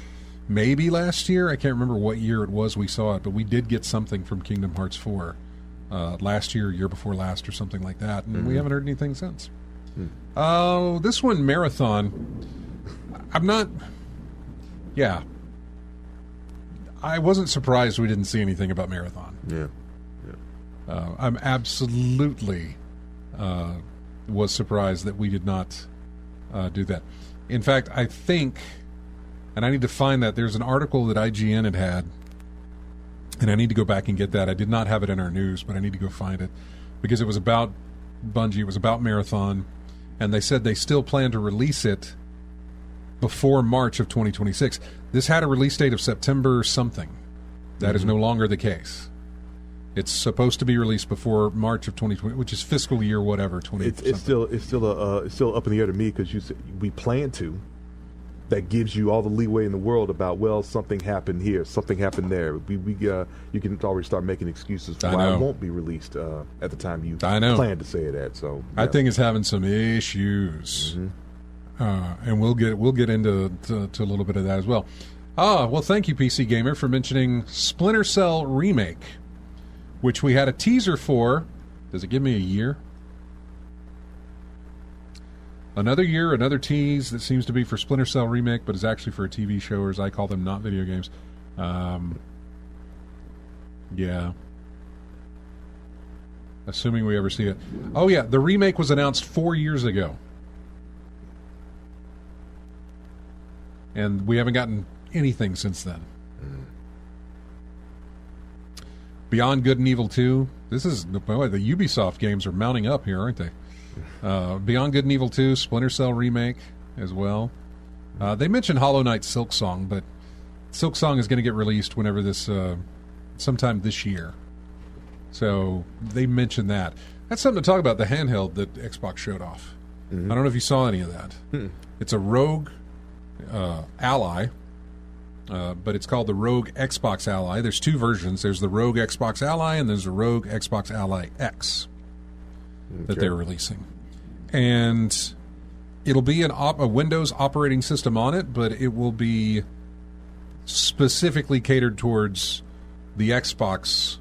maybe last year. I can't remember what year it was we saw it, but we did get something from Kingdom Hearts 4 last year before last, or something like that, and we haven't heard anything since. This one, Marathon, I wasn't surprised we didn't see anything about Marathon. I'm absolutely was surprised that we did not do that. In fact, I think, and I need to find that, there's an article that IGN had, and I need to go back and get that. I did not have it in our news, but I need to go find it, because it was about Bungie, it was about Marathon, and they said they still plan to release it before March of 2026. This had a release date of September something. That is no longer the case. It's supposed to be released before March of 2020, which is fiscal year whatever. It's still up in the air to me, because we plan to. That gives you all the leeway in the world about, well, something happened here, something happened there. You can already start making excuses for why it won't be released at the time you plan to say it at. So yeah. I think it's having some issues, and we'll get into a little bit of that as well. Well, thank you, PC Gamer, for mentioning Splinter Cell Remake, which we had a teaser for. Does it give me a year? Another year, another tease that seems to be for Splinter Cell Remake, but is actually for a TV show, or as I call them, not video games. Yeah. Assuming we ever see it. Oh, yeah, the remake was announced 4 years ago. And we haven't gotten anything since then. Beyond Good and Evil 2. This is, boy, the Ubisoft games are mounting up here, aren't they? Beyond Good and Evil 2, Splinter Cell Remake as well. They mentioned Hollow Knight Silksong, but Silksong is going to get released whenever this, sometime this year. So they mentioned that. That's something to talk about, the handheld that Xbox showed off. I don't know if you saw any of that. It's a Rogue Ally, but it's called the Rogue Xbox Ally. There's two versions. There's the Rogue Xbox Ally, and there's the Rogue Xbox Ally X that they're releasing. And It'll be a Windows operating system on it, but it will be specifically catered towards the Xbox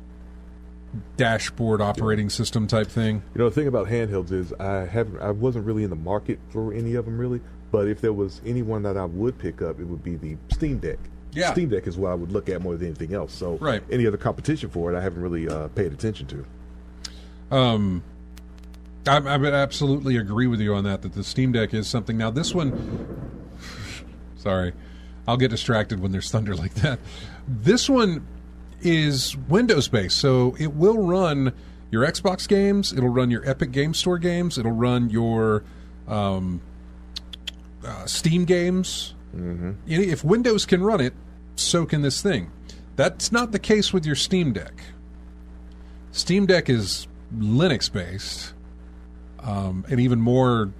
dashboard operating system type thing. You know, the thing about handhelds is I wasn't really in the market for any of them really, but if there was anyone that I would pick up, it would be the Steam Deck. Yeah. Steam Deck is what I would look at more than anything else. So right. Any other competition for it, I haven't really paid attention to. I would absolutely agree with you on that the Steam Deck is something. Now, this one... Sorry. I'll get distracted when there's thunder like that. This one is Windows-based, so it will run your Xbox games, it'll run your Epic Game Store games, it'll run your Steam games. Mm-hmm. If Windows can run it, so can this thing. That's not the case with your Steam Deck. Steam Deck is Linux-based, and even more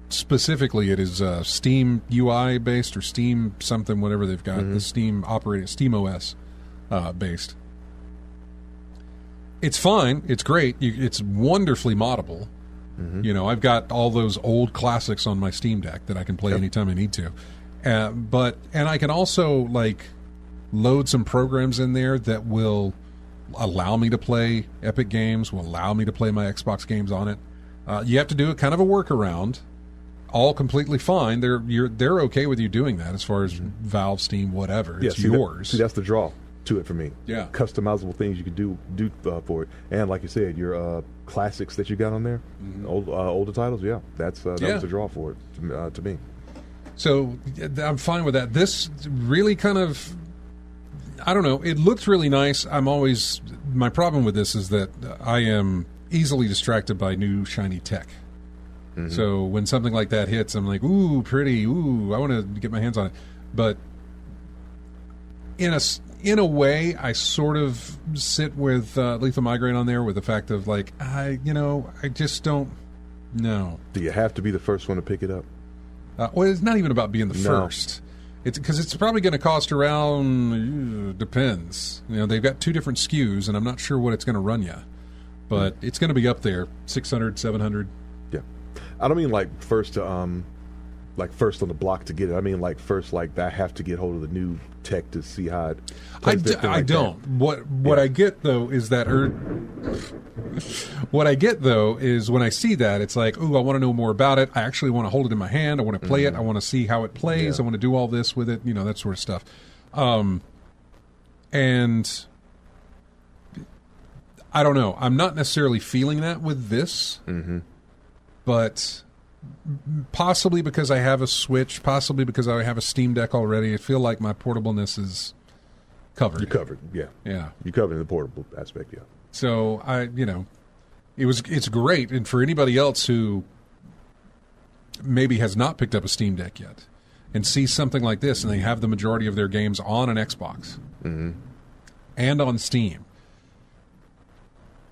specifically, it is Steam UI based or Steam something, whatever they've got, the Steam operating, Steam OS based. It's fine. It's great. It's wonderfully moddable. Mm-hmm. You know, I've got all those old classics on my Steam Deck that I can play anytime I need to. And I can also like load some programs in there that will allow me to play Epic games, will allow me to play my Xbox games on it. You have to do a kind of a workaround. All completely fine. They're okay with you doing that as far as Valve, Steam, whatever. It's yours. That's the draw to it for me. Yeah, customizable things you could do for it, and like you said, your classics that you got on there, older titles. Yeah, that was the draw for it to me. So I'm fine with that. This really kind of, I don't know. It looks really nice. My problem with this is that I am easily distracted by new shiny tech. Mm-hmm. So when something like that hits, I'm like, ooh, pretty, ooh, I want to get my hands on it. But in a way, I sort of sit with Lethal Migraine on there with the fact of like, I just don't know. Do you have to be the first one to pick it up? Well, it's not even about being the first. It's because it's probably going to cost around, depends. You know, they've got 2 different SKUs, and I'm not sure what it's going to run you. But it's going to be up there, $600, $700. Yeah. I don't mean like first to first on the block to get it. I mean like first, like I have to get hold of the new tech to see how it plays. I don't. What I get though is that what I get though is when I see that, it's like, ooh, I want to know more about it. I actually want to hold it in my hand. I want to play it. I want to see how it plays. I want to do all this with it. You know, that sort of stuff. And I don't know. I'm not necessarily feeling that with this. Mm-hmm. But possibly because I have a Switch, possibly because I have a Steam Deck already, I feel like my portableness is covered. You're covered, yeah. Yeah. You're covered in the portable aspect, yeah. So, it's great. And for anybody else who maybe has not picked up a Steam Deck yet and sees something like this and they have the majority of their games on an Xbox and on Steam,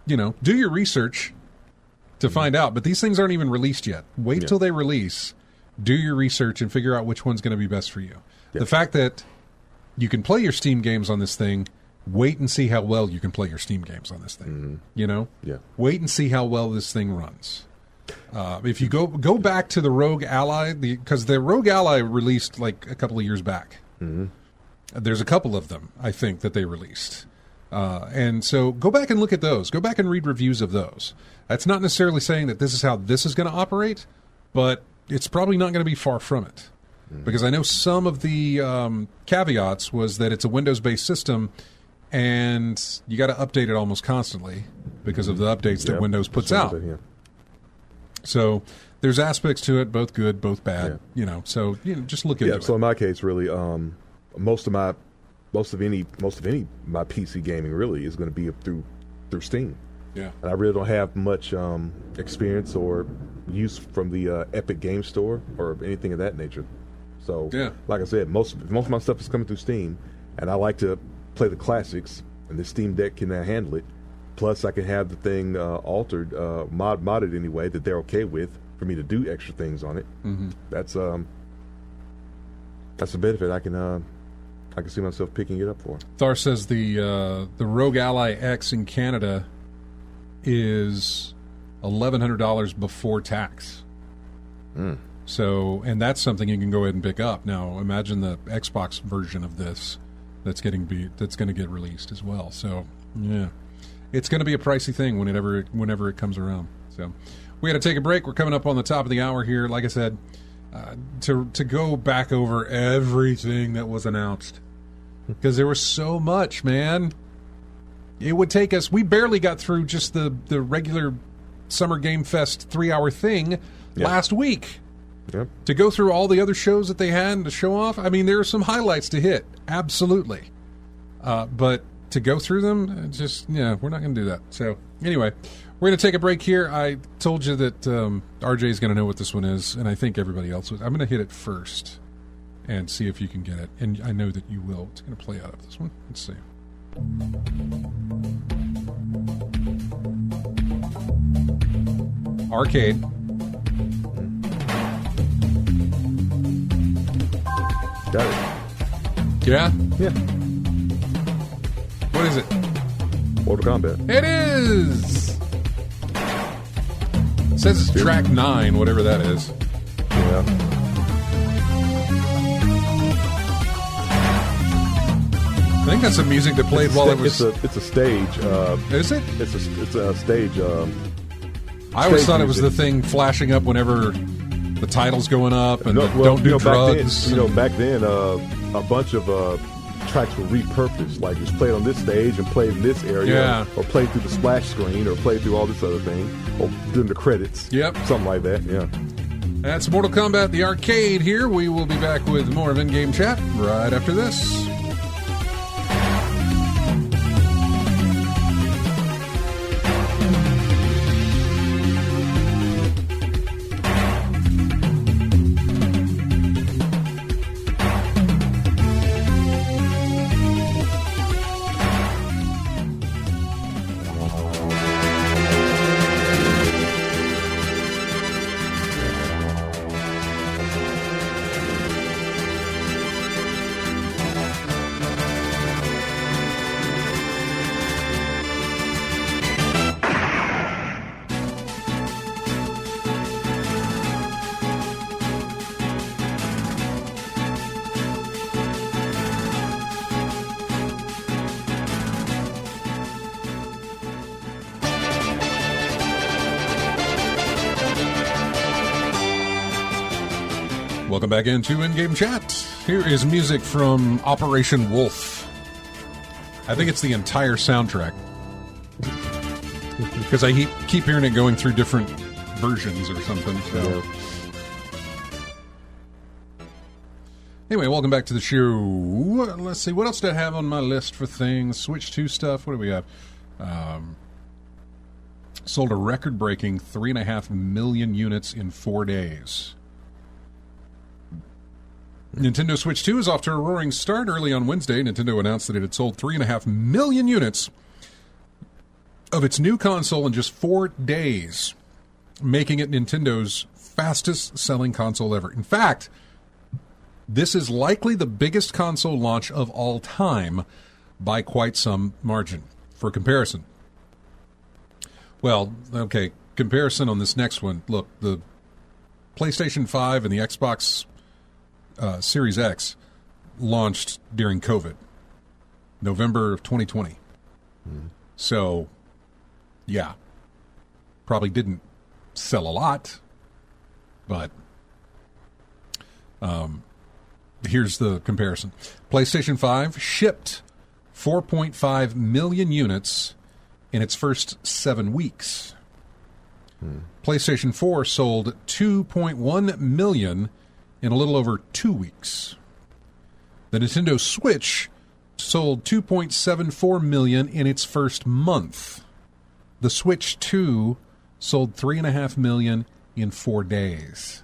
do your research to find out, but these things aren't even released yet. Wait till they release, do your research, and figure out which one's going to be best for you. Yeah. The fact that you can play your Steam games on this thing, wait and see how well you can play your Steam games on this thing. Yeah. Wait and see how well this thing runs. If you go back to the Rogue Ally, because the Rogue Ally released like a couple of years back. Mm-hmm. There's a couple of them, I think, that they released. And so go back and look at those. Go back and read reviews of those. That's not necessarily saying that this is how this is going to operate, but it's probably not going to be far from it. Mm-hmm. Because I know some of the caveats was that it's a Windows-based system, and you got to update it almost constantly because of the updates that Windows puts out. So there's aspects to it, both good, both bad. So just look into it. So in my case, really, most of my PC gaming really is going to be through Steam. Yeah, and I really don't have much experience or use from the Epic Game Store or anything of that nature. So, like I said, most of my stuff is coming through Steam, and I like to play the classics, and the Steam Deck can handle it. Plus, I can have the thing altered, modded anyway that they're okay with for me to do extra things on it. Mm-hmm. That's a benefit I can see myself picking it up for. Thar says the Rogue Ally X in Canada is $1,100 before tax. So, and that's something you can go ahead and pick up. Now, imagine the Xbox version of this that's going to get released as well. So, yeah, it's going to be a pricey thing whenever it comes around. So, we got to take a break. We're coming up on the top of the hour here. Like I said, to go back over everything that was announced, because there was so much, man. It would take us. We barely got through just the regular Summer Game Fest 3-hour thing last week. Yep. To go through all the other shows that they had and to show off, I mean, there are some highlights to hit, absolutely. But to go through them, we're not going to do that. So, anyway, we're going to take a break here. I told you that RJ is going to know what this one is, and I think everybody else was. I'm going to hit it first and see if you can get it. And I know that you will. It's going to play out of this one. Let's see. Arcade. Got it. Yeah? Yeah. What is it? Mortal Kombat. It is! It says it's track 9, whatever that is. Yeah. I think that's the music that played while it was... It's a stage. Is it? It's a stage. I always thought it was the thing flashing up whenever the title's going up and don't do drugs. Back then, a bunch of tracks were repurposed. Like, it's played on this stage and played in this area, or played through the splash screen, or played through all this other thing, or during the credits. Yep. Something like that, yeah. That's Mortal Kombat, the arcade here. We will be back with more of In-Game Chat right after this. Welcome back into In-Game Chat. Here is music from Operation Wolf. I think it's the entire soundtrack. Because I keep hearing it going through different versions or something. So. Anyway, welcome back to the show. Let's see, what else do I have on my list for things? Switch 2 stuff. What do we have? Sold a record-breaking 3.5 million units in 4 days. Nintendo Switch 2 is off to a roaring start. Early on Wednesday, Nintendo announced that it had sold 3.5 million units of its new console in just 4 days, making it Nintendo's fastest-selling console ever. In fact, this is likely the biggest console launch of all time by quite some margin. For comparison. Well, okay, comparison on this next one. Look, the PlayStation 5 and the Xbox Series X launched during COVID, November of 2020. Mm-hmm. So, yeah, probably didn't sell a lot, but here's the comparison. PlayStation 5 shipped 4.5 million units in its first 7 weeks. PlayStation 4 sold 2.1 million in a little over 2 weeks. The Nintendo Switch sold 2.74 million in its first month. The Switch 2 sold 3.5 million in 4 days.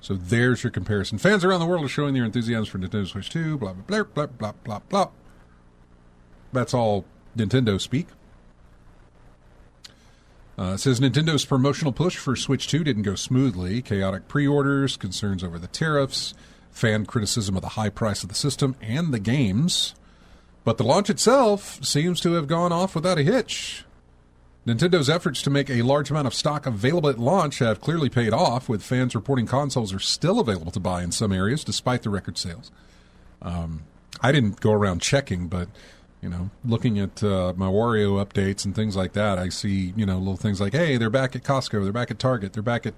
So there's your comparison. Fans around the world are showing their enthusiasm for Nintendo Switch 2, blah, blah, blah, blah, blah, blah, blah. That's all Nintendo speak. It says Nintendo's promotional push for Switch 2 didn't go smoothly. Chaotic pre-orders, concerns over the tariffs, fan criticism of the high price of the system and the games. But the launch itself seems to have gone off without a hitch. Nintendo's efforts to make a large amount of stock available at launch have clearly paid off, with fans reporting consoles are still available to buy in some areas despite the record sales. I didn't go around checking, but looking at my Wario updates and things like that, I see little things like, hey, they're back at Costco, they're back at Target, they're back at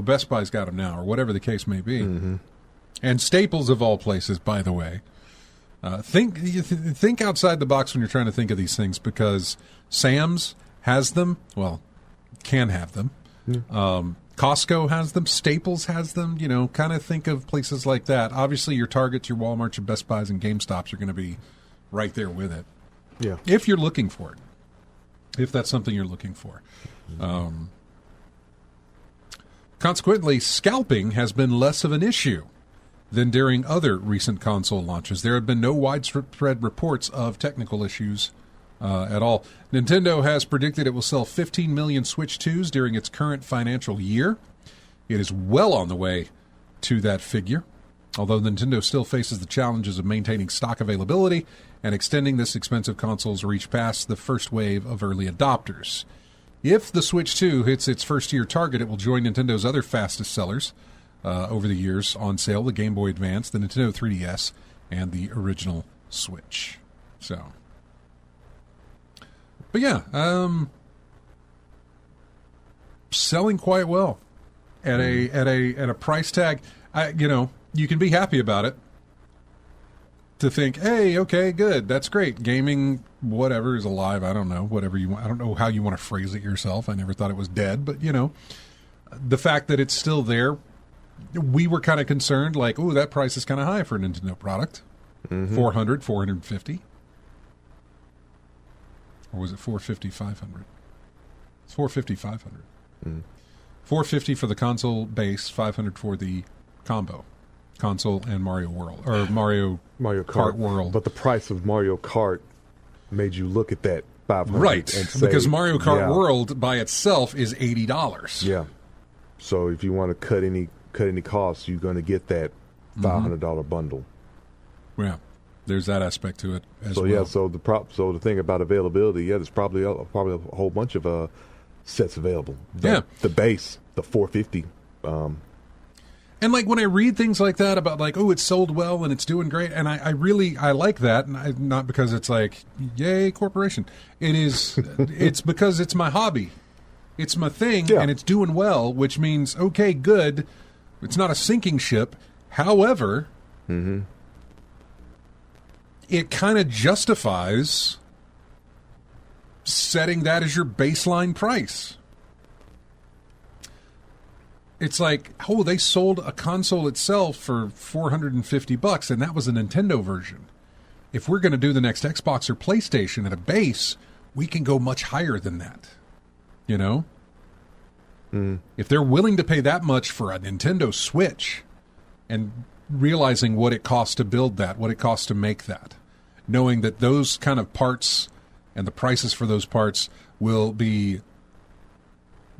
Best Buy's got them now, or whatever the case may be. Mm-hmm. And Staples of all places, by the way. Think outside the box when you're trying to think of these things, because Sam's has them. Well, can have them. Yeah. Costco has them. Staples has them. Kind of think of places like that. Obviously, your Targets, your Walmarts, your Best Buys, and GameStops are going to be right there with it. Yeah. If you're looking for it. If that's something you're looking for. Consequently, scalping has been less of an issue than during other recent console launches. There have been no widespread reports of technical issues at all. Nintendo has predicted it will sell 15 million Switch 2s during its current financial year. It is well on the way to that figure, although Nintendo still faces the challenges of maintaining stock availability and extending this expensive console's reach past the first wave of early adopters. If the Switch 2 hits its first-year target, it will join Nintendo's other fastest sellers over the years on sale, the Game Boy Advance, the Nintendo 3DS, and the original Switch. So... But yeah, selling quite well at a price tag. You can be happy about it. To think, hey, okay, good, that's great. Gaming, whatever, is alive. I don't know, whatever you want. I don't know how you want to phrase it yourself. I never thought it was dead, but the fact that it's still there, we were kind of concerned, like, oh, that price is kind of high for a Nintendo product. Mm-hmm. 400, 450. Or was it 450, 500? It's 450, 500. Mm. 450 for the console base, 500 for the combo. Console and Mario World. Or Mario Kart World. But the price of Mario Kart made you look at that 500. Right, and say, because Mario Kart World by itself is $80. Yeah. So if you want to cut any costs, you're going to get that $500 bundle. Yeah. There's that aspect to it as well. Yeah, so the thing about availability, there's probably a whole bunch of sets available. The base, the 450. And like when I read things like that about like, oh, it's sold well and it's doing great, and I really like that, and not because it's like, yay, corporation. It is. It's because it's my hobby. It's my thing, and it's doing well, which means okay, good. It's not a sinking ship. However. Mm-hmm. It kind of justifies setting that as your baseline price. It's like, oh, they sold a console itself for $450, and that was a Nintendo version. If we're going to do the next Xbox or PlayStation at a base, we can go much higher than that. If they're willing to pay that much for a Nintendo Switch, and realizing what it costs to build that, what it costs to make that, knowing that those kind of parts and the prices for those parts will be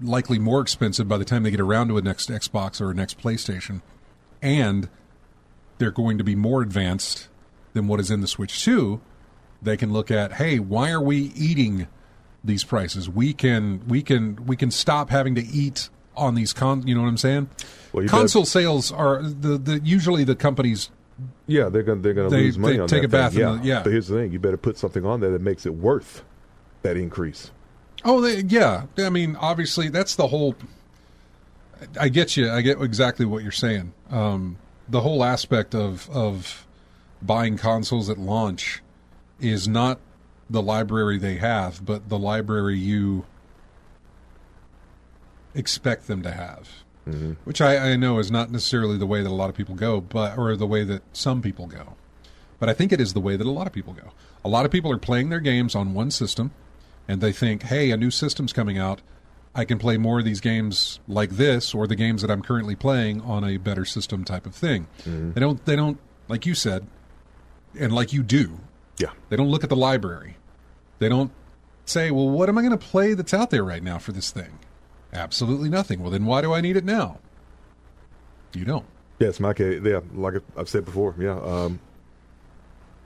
likely more expensive by the time they get around to a next Xbox or a next PlayStation, and they're going to be more advanced than what is in the Switch 2, they can look at, hey, why are we eating these prices? We can stop having to eat on these you know what I'm saying? Well, console sales are usually the companies. Yeah, they're gonna lose money on that. Take a bath. But here's the thing: you better put something on there that makes it worth that increase. Oh, I mean, obviously, that's the whole. I get you. I get exactly what you're saying. The whole aspect of buying consoles at launch is not the library they have, but the library you expect them to have, which I know is not necessarily the way that a lot of people go, or the way that some people go. But I think it is the way that a lot of people go. A lot of people are playing their games on one system, and they think, hey, a new system's coming out. I can play more of these games like this, or the games that I'm currently playing on a better system type of thing. Mm-hmm. They don't, like you said, and like you do. Yeah. They don't look at the library. They don't say, well, what am I going to play that's out there right now for this thing? Absolutely nothing. Well, then why do I need it now? You don't. Yes, my case. Yeah, like I've said before. Yeah,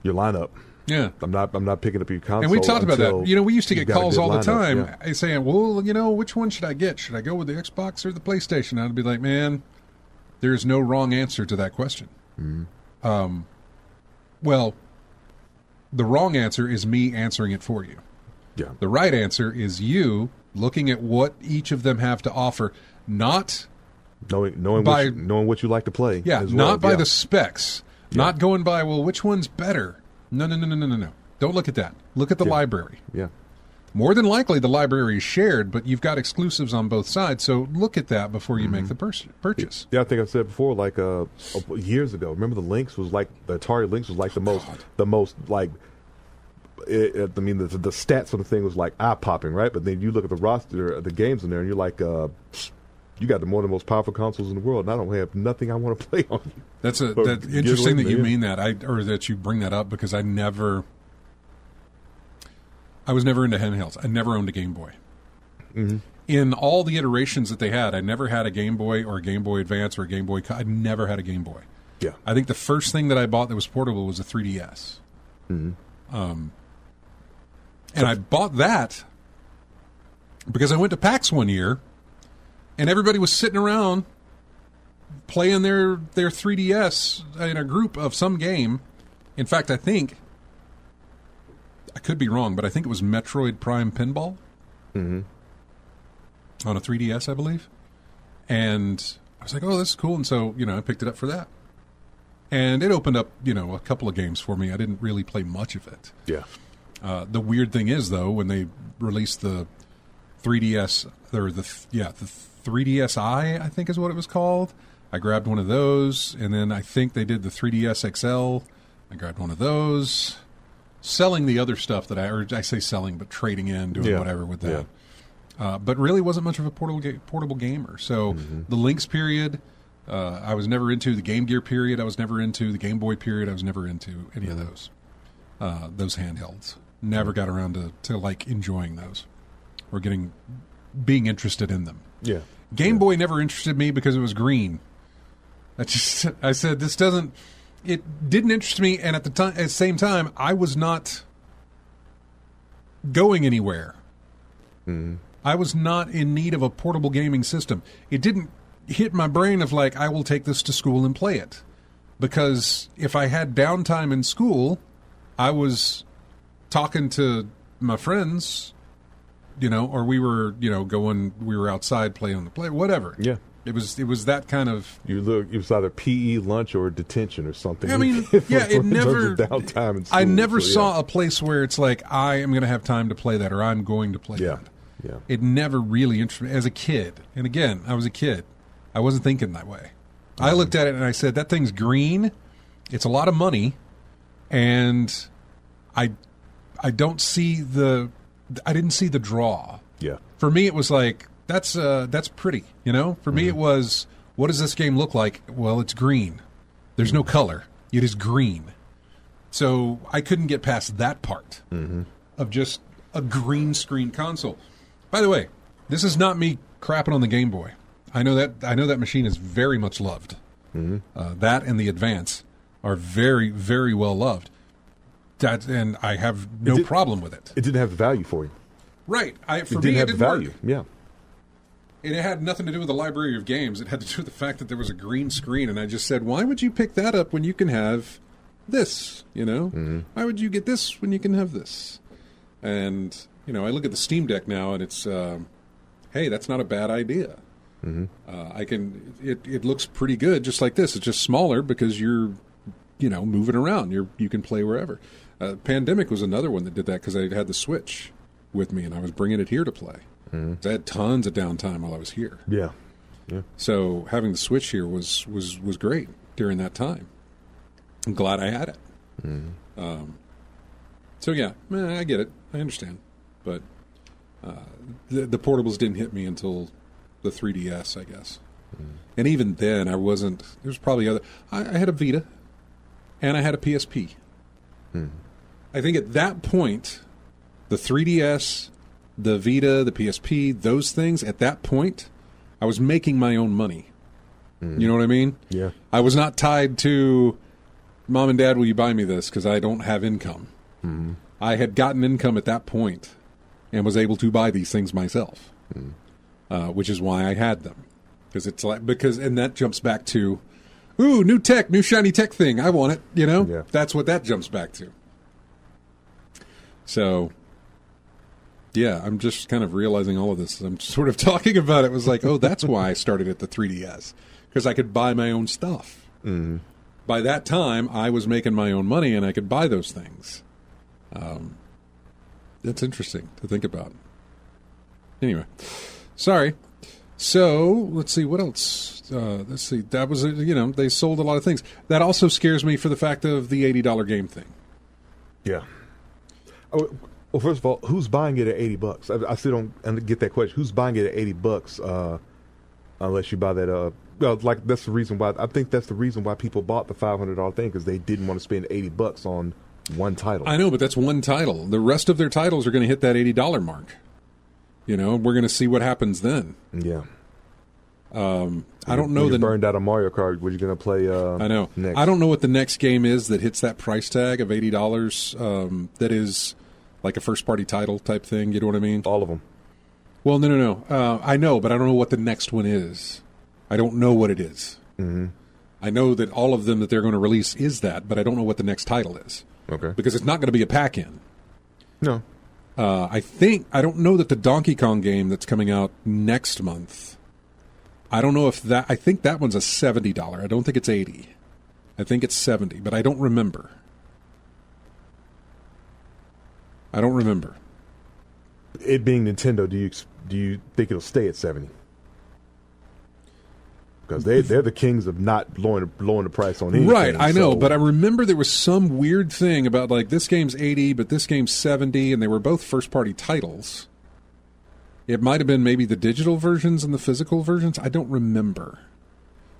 your lineup. Yeah. I'm not picking up your console. And we talked about that. You know, we used to get calls all the time saying, well, you know, which one should I get? Should I go with the Xbox or the PlayStation? I'd be like, man, there's no wrong answer to that question. Mm-hmm. Well, the wrong answer is me answering it for you. Yeah. The right answer is you looking at what each of them have to offer, not knowing what you like to play. Yeah, not by the specs, not going by, well, which one's better? No. Don't look at that. Look at the library. Yeah. More than likely, the library is shared, but you've got exclusives on both sides. So look at that before you make the purchase. Yeah, I think I said before, like years ago. Remember, the Atari Lynx was like the most like. The stats on the thing was like eye popping, right? But then you look at the roster of the games in there, and you're like, you got one of the most powerful consoles in the world, and I don't have nothing I want to play on. That's interesting that you mean that, or that you bring that up, because I was never into handhelds. I never owned a Game Boy. Mm-hmm. In all the iterations that they had, I never had a Game Boy or a Game Boy Advance or a Game Boy. I never had a Game Boy. Yeah, I think the first thing that I bought that was portable was a 3DS. Mm-hmm. And I bought that because I went to PAX one year, and everybody was sitting around playing their 3DS in a group of some game. In fact, I think, I could be wrong, but I think it was Metroid Prime Pinball on a 3DS, I believe. And I was like, oh, this is cool. And so, I picked it up for that. And it opened up, a couple of games for me. I didn't really play much of it. Yeah. The weird thing is, though, when they released the 3DS, or the 3DSi, I think is what it was called, I grabbed one of those, and then I think they did the 3DS XL. I grabbed one of those, selling the other stuff that I say selling, but trading in, doing whatever with that. Yeah. But really wasn't much of a portable gamer. So the Lynx period, I was never into. The Game Gear period, I was never into. The Game Boy period, I was never into any of those handhelds. Never got around to like enjoying those or being interested in them. Yeah. Game Boy never interested me because it was green. I said, it didn't interest me, and at the same time, I was not going anywhere. Mm-hmm. I was not in need of a portable gaming system. It didn't hit my brain of like, I will take this to school and play it. Because if I had downtime in school, I was talking to my friends, or we were, we were outside playing on the play, whatever. Yeah. It was that kind of. It was either PE lunch or detention or something. I mean, it never. Downtime in school, I never saw a place where it's like, I am going to have time to play that, or I'm going to play that. Yeah. It never really interested me as a kid. And again, I was a kid. I wasn't thinking that way. Mm-hmm. I looked at it and I said, that thing's green. It's a lot of money. And I didn't see the draw. Yeah. For me, it was like, that's pretty, For me, it was, what does this game look like? Well, it's green. There's no color. It is green. So I couldn't get past that part of just a green screen console. By the way, this is not me crapping on the Game Boy. I know that machine is very much loved. Mm-hmm. That and the Advance are very, very well loved. And I have no problem with it. It didn't have the value for you. Right. It didn't have the value. Work. Yeah. And it had nothing to do with the library of games. It had to do with the fact that there was a green screen. And I just said, why would you pick that up when you can have this? Mm-hmm. Why would you get this when you can have this? And, I look at the Steam Deck now, and it's, hey, that's not a bad idea. Mm-hmm. It looks pretty good just like this. It's just smaller because you're, moving around. You can play wherever. Pandemic was another one that did that because I had the Switch with me, and I was bringing it here to play. Mm-hmm. I had tons of downtime while I was here. Yeah. So having the Switch here was great during that time. I'm glad I had it. Mm-hmm. So yeah, I get it. I understand. But the portables didn't hit me until the 3DS, I guess. Mm-hmm. And even then, I wasn't. There's probably other. I had a Vita, and I had a PSP. Mm-hmm. I think at that point, the 3DS, the Vita, the PSP, those things, at that point, I was making my own money. Mm. You know what I mean? Yeah. I was not tied to, Mom and Dad, will you buy me this? Because I don't have income. Mm-hmm. I had gotten income at that point and was able to buy these things myself, which is why I had them. And that jumps back to, ooh, new tech, new shiny tech thing. I want it, Yeah. That's what that jumps back to. So, yeah, I'm just kind of realizing all of this. I'm sort of talking about it. It was like, oh, that's why I started at the 3DS, because I could buy my own stuff. Mm-hmm. By that time, I was making my own money, and I could buy those things. That's interesting to think about. Anyway, sorry. So, let's see, what else? Let's see, that was, they sold a lot of things. That also scares me for the fact of the $80 game thing. Yeah. Oh, well, first of all, who's buying it at $80? I still don't get that question. Who's buying it at $80 unless you buy that? That's the reason why. I think that's the reason why people bought the $500 thing, because they didn't want to spend $80 on one title. I know, but that's one title. The rest of their titles are going to hit that $80 mark. We're going to see what happens then. Yeah. I don't know. You burned out a Mario Kart. What are you going to play? I know. Next? I don't know what the next game is that hits that price tag of $80. That is like a first-party title type thing. You know what I mean? All of them. Well, no. I know, but I don't know what the next one is. I don't know what it is. Mm-hmm. I know that all of them that they're going to release is that, but I don't know what the next title is. Okay. Because it's not going to be a pack-in. No. I don't know that the Donkey Kong game that's coming out next month, I don't know if I think that one's a $70. I don't think it's $80. I think it's $70, but I don't remember. It being Nintendo, do you think it'll stay at $70? Because they're the kings of not blowing the price on anything. Right, I know, but I remember there was some weird thing about like this game's $80, but this game's $70, and they were both first-party titles. It might have been maybe the digital versions and the physical versions. I don't remember.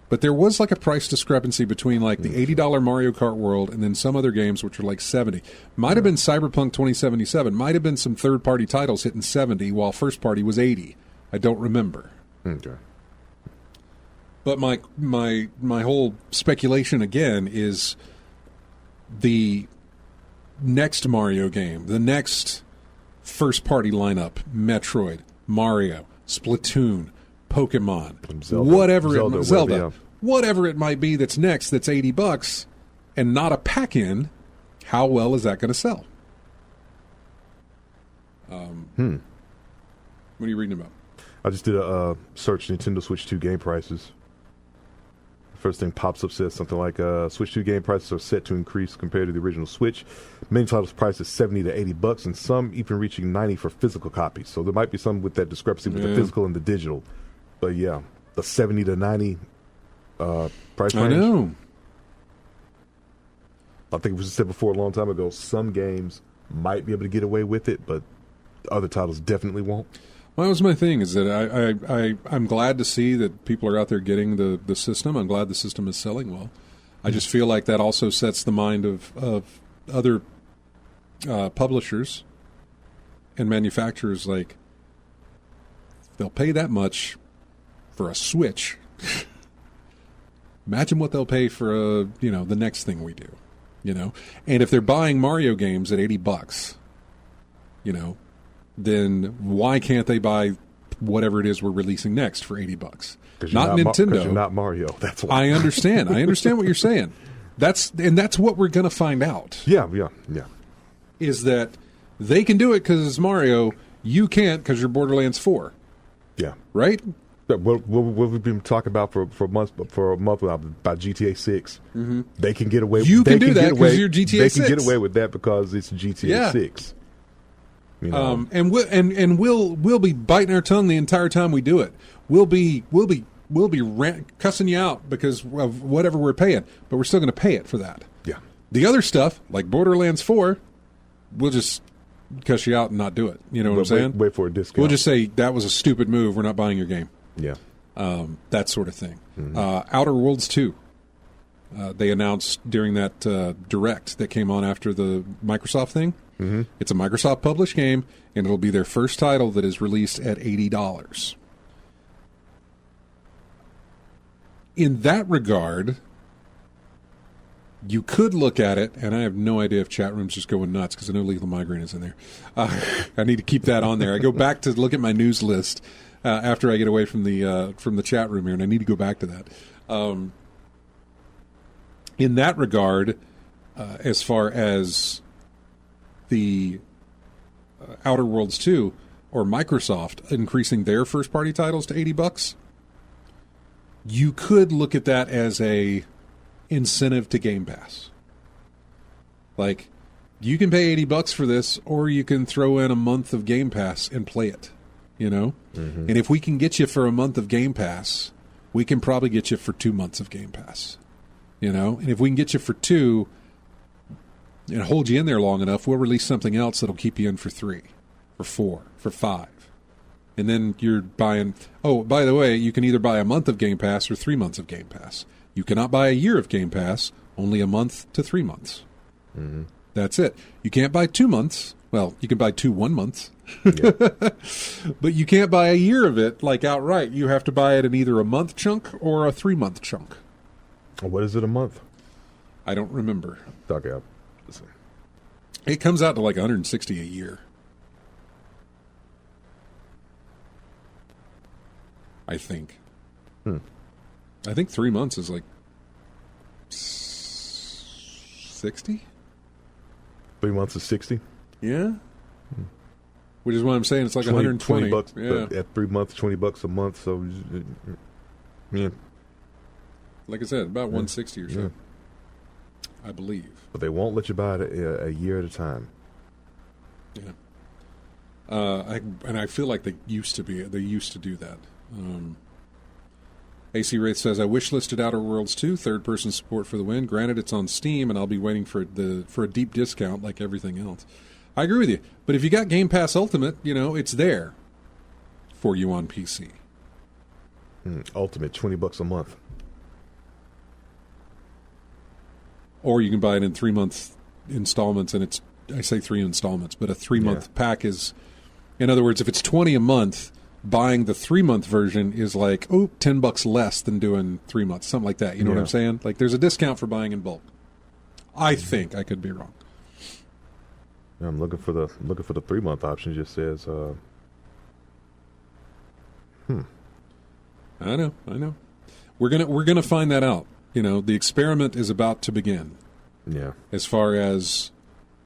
But there was like a price discrepancy between like the $80 Mario Kart World and then some other games which were like $70. Might have been Cyberpunk 2077. Might have been some third-party titles hitting $70 while first-party was $80. I don't remember. Okay. But my whole speculation again is the next Mario game, the next first-party lineup, Metroid, Mario, Splatoon, Pokemon, Zelda, whatever it might be that's next, that's $80 and not a pack-in. How well is that going to sell? What are you reading about? I just did a search Nintendo Switch 2 game prices. First thing pops up says something like Switch 2 game prices are set to increase compared to the original Switch. Many titles priced at $70 to $80, and some even reaching $90 for physical copies. So there might be some with that discrepancy with the physical and the digital. But yeah, the $70 to $90 price range. I know. I think it was said before a long time ago. Some games might be able to get away with it, but other titles definitely won't. Well, that was my thing, is that I'm glad to see that people are out there getting the system. I'm glad the system is selling well. I just feel like that also sets the mind of other publishers and manufacturers, like, they'll pay that much for a Switch. Imagine what they'll pay for the next thing we do, And if they're buying Mario games at $80, then why can't they buy whatever it is we're releasing next for $80? Not Nintendo. Because you're not Mario. That's why. I understand. I understand what you're saying. That's what we're going to find out. Yeah. Is that they can do it because it's Mario. You can't because you're Borderlands 4. Yeah. Right? What we've been talking about for a month now about GTA 6. Mm-hmm. They can get away. You can do that because you're GTA 6. They can get away with that because it's GTA 6. And we'll be biting our tongue the entire time we do it. We'll be cussing you out because of whatever we're paying, but we're still going to pay it for that. Yeah. The other stuff, like Borderlands 4, we'll just cuss you out and not do it. You know what I'm saying? Wait for a discount. We'll just say that was a stupid move. We're not buying your game. Yeah. That sort of thing. Mm-hmm. Outer Worlds 2. They announced during that Direct that came on after the Microsoft thing. Mm-hmm. It's a Microsoft published game, and it'll be their first title that is released at $80. In that regard, You could look at it, and I have no idea if chat room's just going nuts because I know Lethal Migraine is in there. I need to keep that on there. I go back to look at my news list after I get away from the chat room here, and I need to go back to that. In that regard, as far as the Outer Worlds 2 or Microsoft increasing their first-party titles to $80, you could look at that as a incentive to Game Pass. Like, you can pay $80 for this, or you can throw in a month of Game Pass and play it, you know? Mm-hmm. And if we can get you for a month of Game Pass, we can probably get you for 2 months of Game Pass, you know? And if we can get you for 2 and hold you in there long enough, we'll release something else that'll keep you in for 3, for 4, for 5. And then you're buying... Oh, by the way, you can either buy a month of Game Pass or 3 months of Game Pass. You cannot buy a year of Game Pass, only a month to 3 months. Mm-hmm. That's it. You can't buy 2 months. Well, you can buy 2 1 months. Yeah. But you can't buy a year of it, like, outright. You have to buy it in either a month chunk or a 3-month chunk. What is it a month? I don't remember. Okay. It comes out to like $160 a year. I think. I think 3 months is like 60. 3 months is 60. Yeah. Which is why I'm saying it's like 120 $20. Yeah. At 3 months, $20 a month. So, yeah. Like I said, about 160 or so. Yeah. I believe. But they won't let you buy it a year at a time. Yeah. I feel like they used to do that. AC Wraith says, I wish-listed Outer Worlds 2, third-person support for the win. Granted, it's on Steam, and I'll be waiting for a deep discount like everything else. I agree with you. But if you got Game Pass Ultimate, you know, it's there for you on PC. Ultimate, $20 a month. Or you can buy it in 3-month installments, and I say 3 installments, but a 3-month pack is, in other words, if it's $20 a month, buying the 3-month version is like, $10 less than doing 3 months, something like that. You know what I'm saying? Like, there's a discount for buying in bulk. I think. I could be wrong. Yeah, I'm looking for the 3-month option. Just says, I know. We're gonna find that out. You know, the experiment is about to begin. Yeah. As far as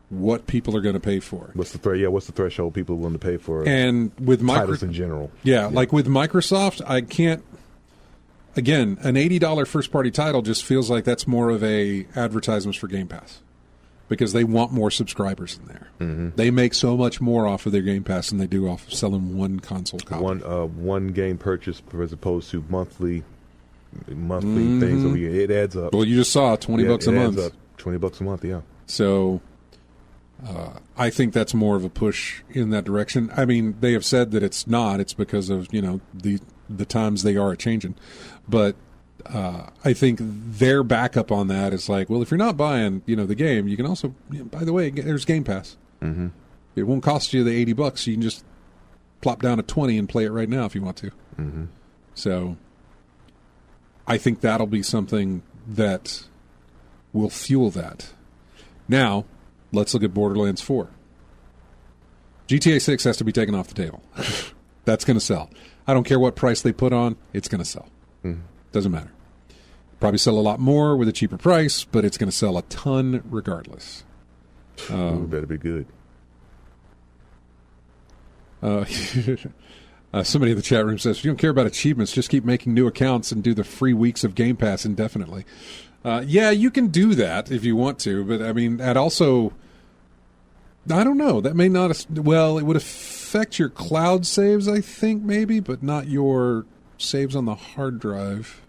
what people are going to pay for. What's the threshold people are willing to pay for? And with titles in general. Yeah, like with Microsoft, I can't. Again, an $80 first-party title just feels like that's more of a advertisements for Game Pass, because they want more subscribers in there. Mm-hmm. They make so much more off of their Game Pass than they do off of selling one console copy. One game purchase as opposed to monthly things over here. It adds up. Well, you just saw $20 a month. Adds up. $20 a month, yeah. So I think that's more of a push in that direction. I mean, they have said that it's not. It's because of, you know, the times they are changing. But I think their backup on that is like, well, if you're not buying, you know, the game, you can also, by the way, there's Game Pass. Mm-hmm. It won't cost you the $80. You can just plop down a 20 and play it right now if you want to. Mm-hmm. So I think that'll be something that will fuel that. Now, let's look at Borderlands 4. GTA 6 has to be taken off the table. That's going to sell. I don't care what price they put on, it's going to sell. Mm-hmm. Doesn't matter. Probably sell a lot more with a cheaper price, but it's going to sell a ton regardless. Better be good. Somebody in the chat room says, if you don't care about achievements, just keep making new accounts and do the free weeks of Game Pass indefinitely. Yeah, you can do that if you want to, but I mean, that also, I don't know, that may not, well, it would affect your cloud saves, I think, maybe, but not your saves on the hard drive.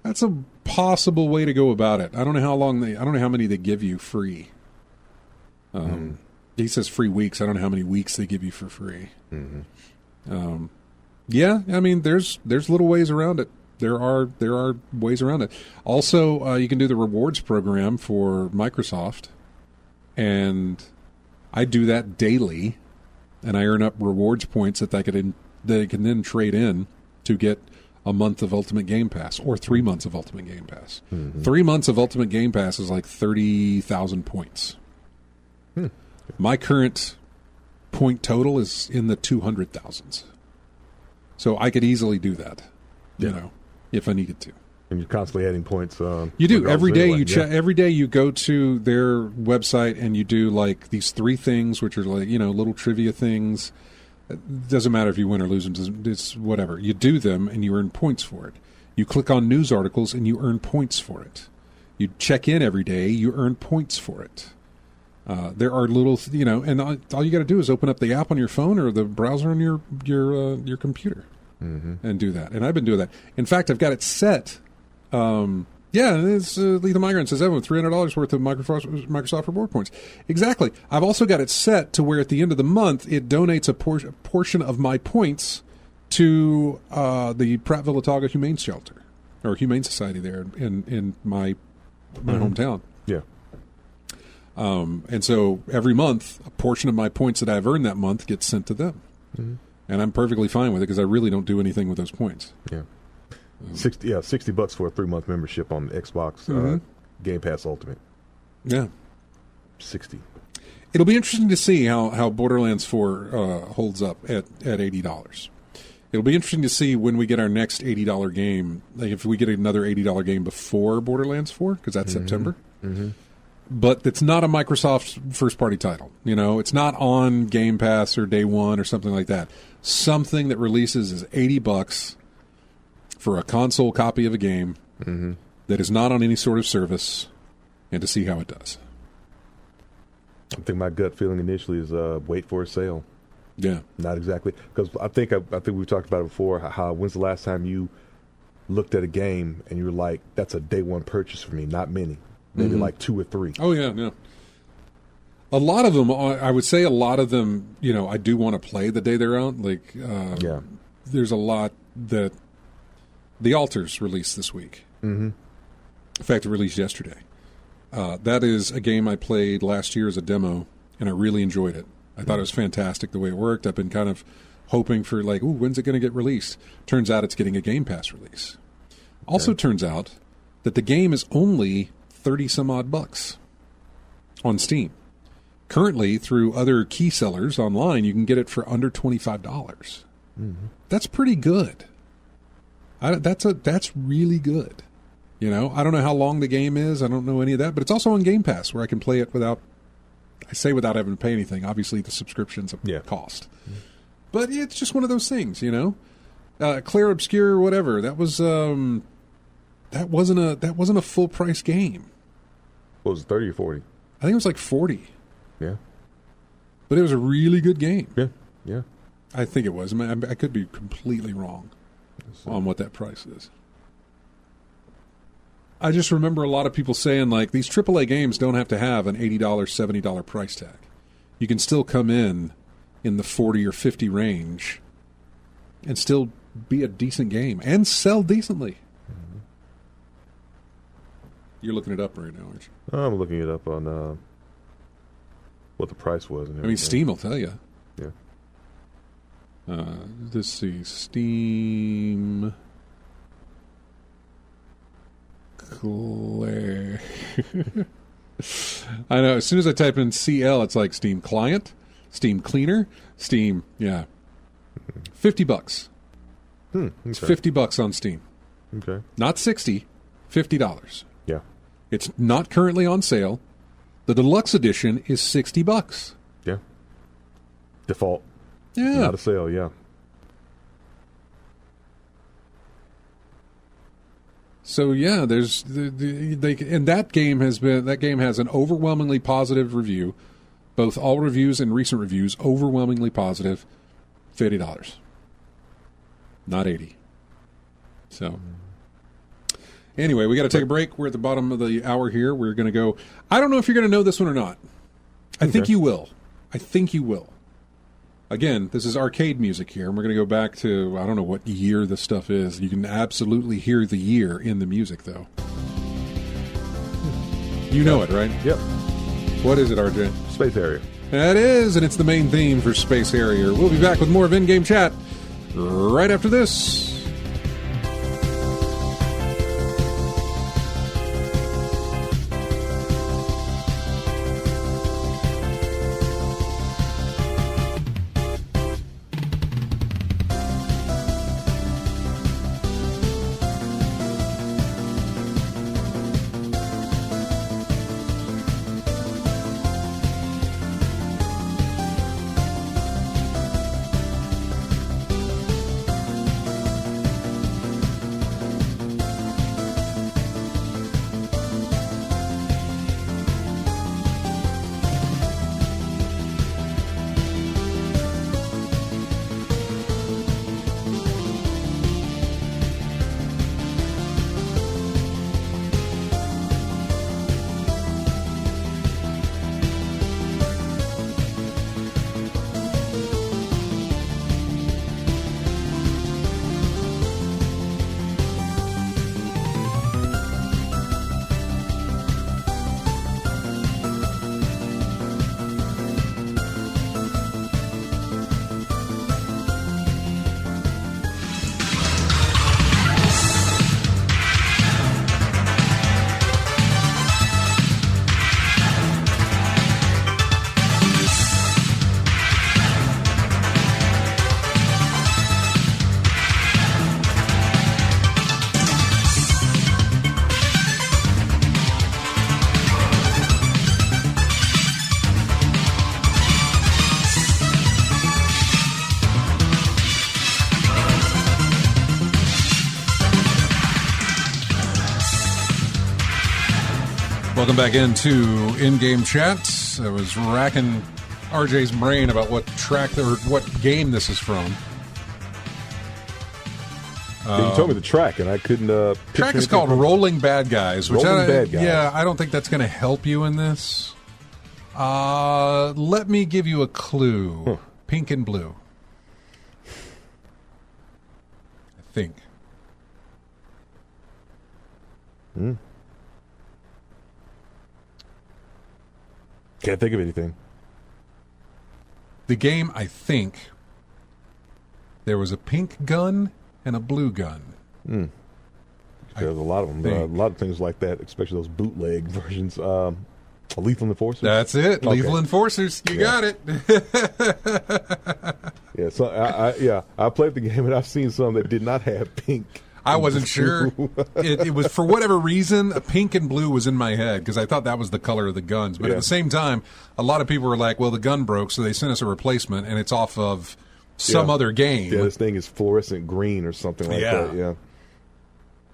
That's a possible way to go about it. I don't know how many they give you free. He says free weeks. I don't know how many weeks they give you for free. Mm-hmm. Yeah, I mean, there's little ways around it. There are ways around it. Also, you can do the rewards program for Microsoft, and I do that daily, and I earn up rewards points that I can then trade in to get a month of Ultimate Game Pass or 3 months of Ultimate Game Pass. Mm-hmm. 3 months of Ultimate Game Pass is like 30,000 points. My current point total is in the 200,000s. So I could easily do that, you know, if I needed to. And you're constantly adding points. You do. Every day every day you go to their website and you do like these 3 things, which are like, you know, little trivia things. It doesn't matter if you win or lose them. It's whatever. You do them and you earn points for it. You click on news articles and you earn points for it. You check in every day, you earn points for it. There are little, you know, and all you got to do is open up the app on your phone or the browser on your computer and do that. And I've been doing that. In fact, I've got it set. It's Lethal Migrant says, Evan, $300 worth of Microsoft Reward points. Exactly. I've also got it set to where at the end of the month, it donates a portion of my points to the Prattville-Otago Humane Shelter or Humane Society there in my hometown. Yeah. And so every month, a portion of my points that I've earned that month gets sent to them. Mm-hmm. And I'm perfectly fine with it because I really don't do anything with those points. Yeah. $60 for a 3-month membership on the Xbox Game Pass Ultimate. Yeah. 60. It'll be interesting to see how Borderlands 4 holds up at $80. It'll be interesting to see when we get our next $80 game, like if we get another $80 game before Borderlands 4, because that's September. Mm-hmm. But it's not a Microsoft first-party title. You know, it's not on Game Pass or Day One or something like that. Something that releases is $80 for a console copy of a game that is not on any sort of service, and to see how it does. I think my gut feeling initially is wait for a sale. Yeah, not exactly, because I think we've talked about it before. How when's the last time you looked at a game and you were like, "That's a day one purchase for me"? Not many. Maybe like 2 or 3. Oh, yeah. A lot of them, I would say a lot of them, you know, I do want to play the day they're out. Like, there's a lot that The Alters released this week. Mm-hmm. In fact, it released yesterday. That is a game I played last year as a demo, and I really enjoyed it. I thought it was fantastic the way it worked. I've been kind of hoping for like, ooh, when's it going to get released? Turns out it's getting a Game Pass release. Also turns out that the game is only 30 some odd bucks on Steam. Currently, through other key sellers online, you can get it for under $25. Mm-hmm. That's pretty good. That's really good. You know, I don't know how long the game is. I don't know any of that, but it's also on Game Pass where I can play it without having to pay anything. Obviously, the subscription's a cost. Mm-hmm. But it's just one of those things, you know. Claire Obscure, whatever. That wasn't a full price game. What was it, 30 or 40? I think it was like 40. Yeah. But it was a really good game. Yeah. I think it was. I could be completely wrong on what that price is. I just remember a lot of people saying, like, these AAA games don't have to have an $80, $70 price tag. You can still come in the 40 or 50 range and still be a decent game and sell decently. You're looking it up right now, aren't you? I'm looking it up on what the price was. I mean, Steam will tell you. Yeah. Let's see. Steam. Claire. I know. As soon as I type in CL, it's like Steam Client, Steam Cleaner, Steam. Yeah. $50. Okay. It's $50 on Steam. Okay. Not $60. $50. Yeah. It's not currently on sale. The deluxe edition is $60. Yeah. Default. Yeah. Not a sale, yeah. So yeah, there's and that game has an overwhelmingly positive review, both all reviews and recent reviews, overwhelmingly positive. $50. Not $80. So anyway, we got to take a break. We're at the bottom of the hour here. We're going to go. I don't know if you're going to know this one or not. I think you will. Again, this is arcade music here, and we're going to go back to, I don't know what year this stuff is. You can absolutely hear the year in the music, though. You know it, right? Yep. What is it, RJ? Space Harrier. That is, and it's the main theme for Space Harrier. We'll be back with more of In-Game Chat right after this. Welcome back into in-game chat. I was racking RJ's brain about what track or what game this is from. You told me the track, and I couldn't. Track is called Rolling Bad Guys. Bad Guys. Yeah, I don't think that's going to help you in this. Let me give you a clue. Huh. Pink and blue. I think. Can't think of anything. The game, I think, there was a pink gun and a blue gun. There's a lot of them. A lot of things like that, especially those bootleg versions. Lethal Enforcers. That's it. Okay. Lethal Enforcers. You got it. Yeah. So I played the game and I've seen some that did not have pink. I wasn't sure. It was, for whatever reason, pink and blue was in my head because I thought that was the color of the guns. But at the same time, a lot of people were like, well, the gun broke, so they sent us a replacement, and it's off of some other game. Yeah, this thing is fluorescent green or something like that. Yeah.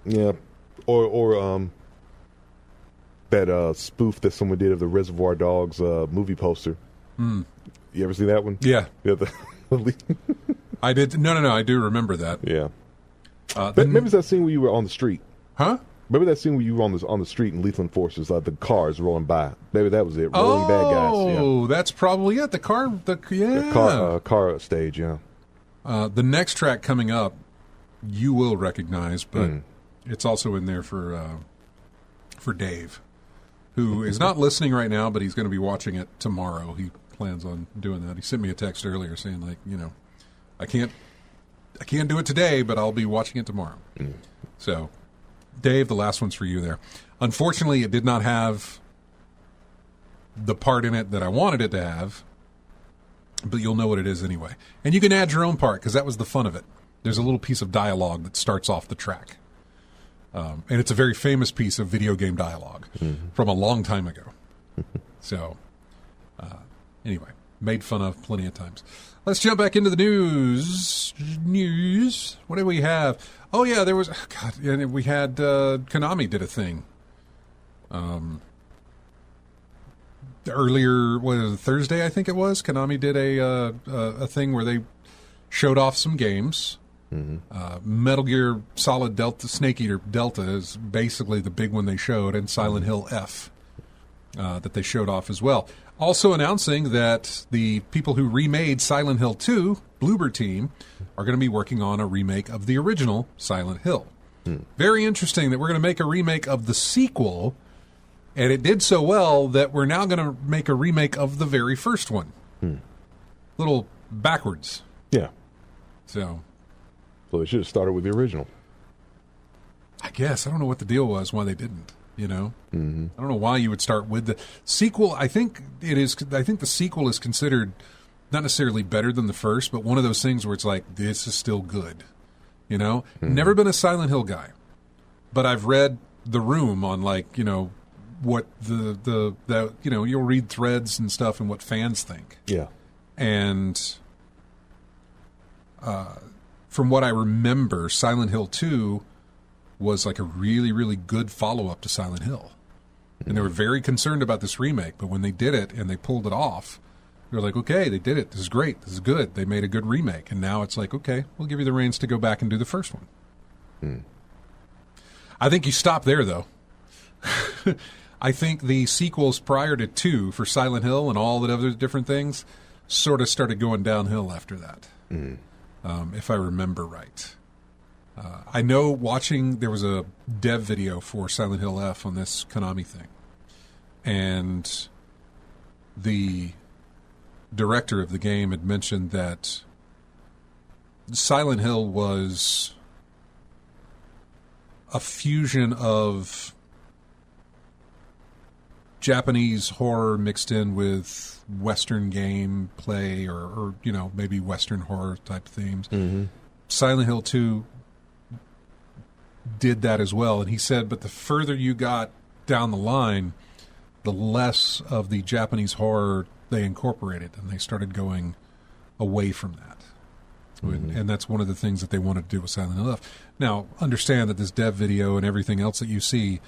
Yeah. Or that spoof that someone did of the Reservoir Dogs movie poster. You ever see that one? Yeah. Yeah. I did. No. I do remember that. Yeah. Maybe it's that scene where you were on the street. Huh? Remember that scene where you were on the street in Lethal Enforcers, the cars rolling by? Maybe that was it. Rolling Bad Guys. Oh, that's probably it. The car stage. Yeah. The next track coming up, you will recognize, but it's also in there for Dave, who is not listening right now, but he's going to be watching it tomorrow. He plans on doing that. He sent me a text earlier saying, like, I can't do it today, but I'll be watching it tomorrow. So, Dave, the last one's for you there. Unfortunately, it did not have the part in it that I wanted it to have, but you'll know what it is anyway. And you can add your own part, because that was the fun of it. There's a little piece of dialogue that starts off the track. And it's a very famous piece of video game dialogue from a long time ago. So, anyway, made fun of plenty of times. Let's jump back into the news. What do we have? Oh, yeah, there was... we had... Konami did a thing. Earlier, Thursday, I think it was? Konami did a thing where they showed off some games. Metal Gear Solid Delta, Snake Eater Delta is basically the big one they showed, and Silent Hill F that they showed off as well. Also announcing that the people who remade Silent Hill 2, Bloober Team, are going to be working on a remake of the original Silent Hill. Very interesting that we're going to make a remake of the sequel, and it did so well that we're now going to make a remake of the very first one. Little backwards. Yeah. So they should have started with the original. I guess. I don't know what the deal was, why they didn't. I don't know why you would start with the sequel. I think the sequel is considered not necessarily better than the first, but one of those things where it's like, this is still good. Never been a Silent Hill guy, but I've read The Room on what you'll read threads and stuff and what fans think. Yeah. And from what I remember, Silent Hill 2 was like a really, really good follow-up to Silent Hill. And they were very concerned about this remake, but when they did it and they pulled it off, they were like, okay, they did it. This is great. This is good. They made a good remake. And now it's like, okay, we'll give you the reins to go back and do the first one. I think you stop there, though. I think the sequels prior to 2 for Silent Hill and all the other different things sort of started going downhill after that, if I remember right. I know there was a dev video for Silent Hill F on this Konami thing. And the director of the game had mentioned that Silent Hill was a fusion of Japanese horror mixed in with Western game play or maybe Western horror type themes. Silent Hill 2 did that as well, and he said, but the further you got down the line, the less of the Japanese horror they incorporated, and they started going away from that. And that's one of the things that they wanted to do with Silent Hill F. Now, understand that this dev video and everything else that you see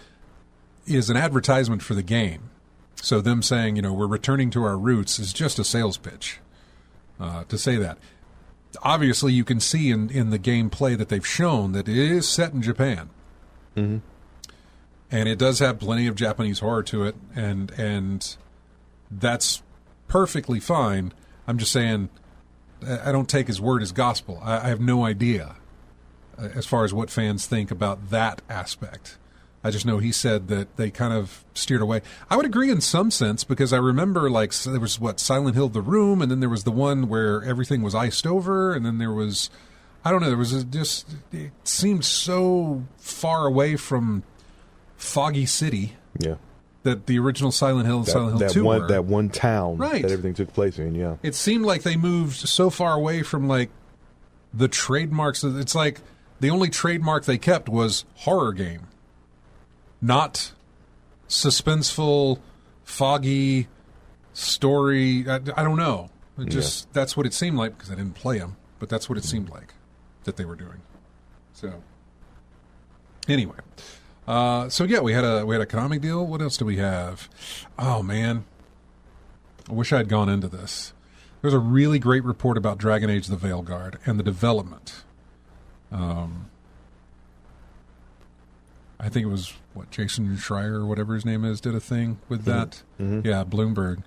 is an advertisement for the game. So them saying, we're returning to our roots is just a sales pitch to say that. Obviously, you can see in the gameplay that they've shown that it is set in Japan. Mm-hmm. And it does have plenty of Japanese horror to it, and that's perfectly fine. I'm just saying I don't take his word as gospel. I have no idea as far as what fans think about that aspect. I just know he said that they kind of steered away. I would agree in some sense, because I remember, there was, Silent Hill The Room, and then there was the one where everything was iced over, and then there was, I don't know, there was it seemed so far away from Foggy City. Yeah. That the original Silent Hill and Silent Hill 2 were. That one town right. that everything took place in, yeah. It seemed like they moved so far away from, the trademarks. It's like the only trademark they kept was horror game. Not suspenseful, foggy story. I don't know. That's what it seemed like, because I didn't play them, but that's what it seemed like that they were doing. So, anyway. We had a Konami deal. What else do we have? Oh, man. I wish I had gone into this. There's a really great report about Dragon Age the Veilguard and the development. I think it was, Jason Schreier or whatever his name is, did a thing with that. Mm-hmm. Yeah, Bloomberg.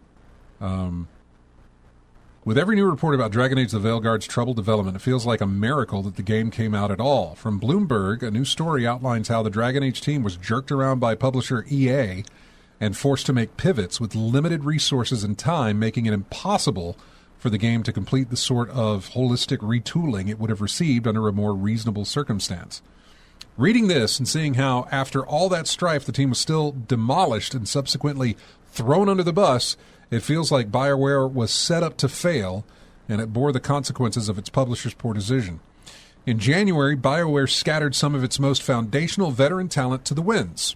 With every new report about Dragon Age the Veilguard's troubled development, it feels like a miracle that the game came out at all. From Bloomberg, a new story outlines how the Dragon Age team was jerked around by publisher EA and forced to make pivots with limited resources and time, making it impossible for the game to complete the sort of holistic retooling it would have received under a more reasonable circumstance. Reading this and seeing how, after all that strife, the team was still demolished and subsequently thrown under the bus, it feels like BioWare was set up to fail, and it bore the consequences of its publisher's poor decision. In January, BioWare scattered some of its most foundational veteran talent to the winds.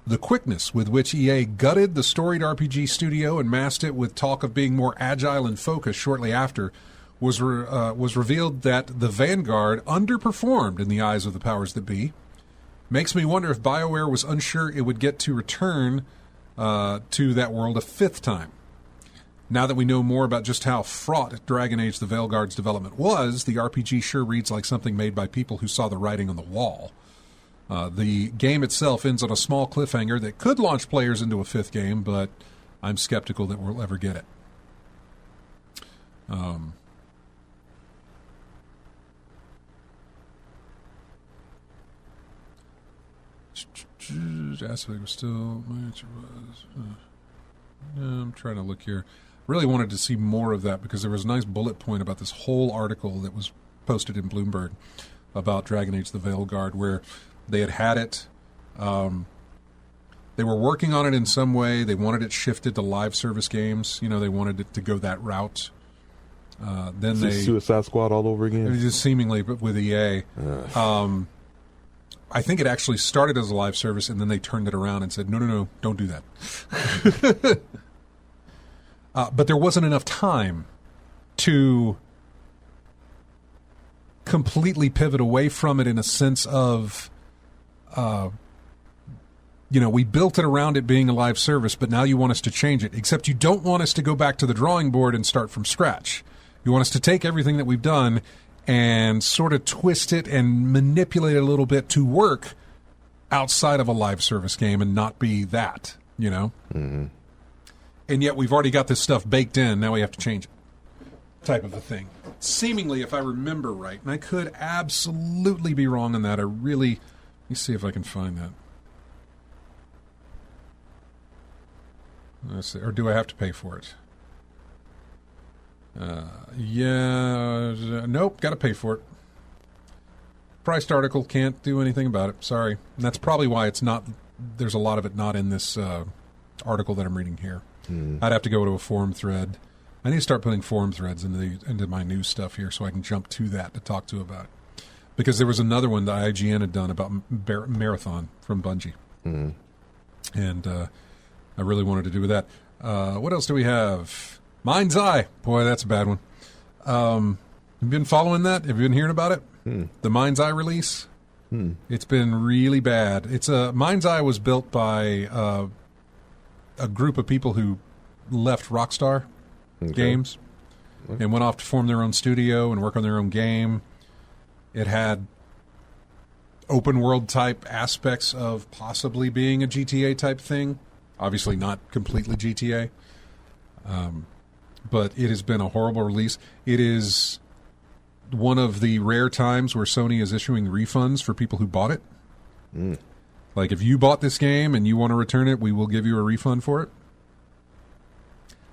The quickness with which EA gutted the storied RPG studio and masked it with talk of being more agile and focused shortly after was revealed that the Vanguard underperformed in the eyes of the powers that be. Makes me wonder if BioWare was unsure it would get to return to that world a fifth time. Now that we know more about just how fraught Dragon Age the Veilguard's development was, the RPG sure reads like something made by people who saw the writing on the wall. The game itself ends on a small cliffhanger that could launch players into a fifth game, but I'm skeptical that we'll ever get it. Aspect was still. My answer was. I'm trying to look here. Really wanted to see more of that, because there was a nice bullet point about this whole article that was posted in Bloomberg about Dragon Age the Veilguard, where they had it. They were working on it in some way. They wanted it shifted to live service games. They wanted it to go that route. Then they Suicide Squad all over again. Just seemingly, but with EA. I think it actually started as a live service, and then they turned it around and said, no, don't do that. But there wasn't enough time to completely pivot away from it, in a sense of, we built it around it being a live service, but now you want us to change it, except you don't want us to go back to the drawing board and start from scratch. You want us to take everything that we've done and sort of twist it and manipulate it a little bit to work outside of a live service game and not be that, Mm-hmm. And yet we've already got this stuff baked in, now we have to change it, type of a thing. Seemingly, if I remember right, and I could absolutely be wrong on that, let me see if I can find that. Let's see, or do I have to pay for it? Nope, got to pay for it. Priced article, can't do anything about it. Sorry. And that's probably why it's not. There's a lot of it not in this article that I'm reading here. I'd have to go to a forum thread. I need to start putting forum threads into my news stuff here, so I can jump to that to talk to about it. Because there was another one that IGN had done about Marathon from Bungie, and I really wanted to do with that. What else do we have? Mind's Eye. Boy, that's a bad one. Have you been following that? Have you been hearing about it? The Mind's Eye release? It's been really bad. Mind's Eye was built by a group of people who left Rockstar Games and went off to form their own studio and work on their own game. It had open world type aspects of possibly being a GTA type thing. Obviously not completely GTA. But it has been a horrible release. It is one of the rare times where Sony is issuing refunds for people who bought it. Like, if you bought this game and you want to return it, we will give you a refund for it.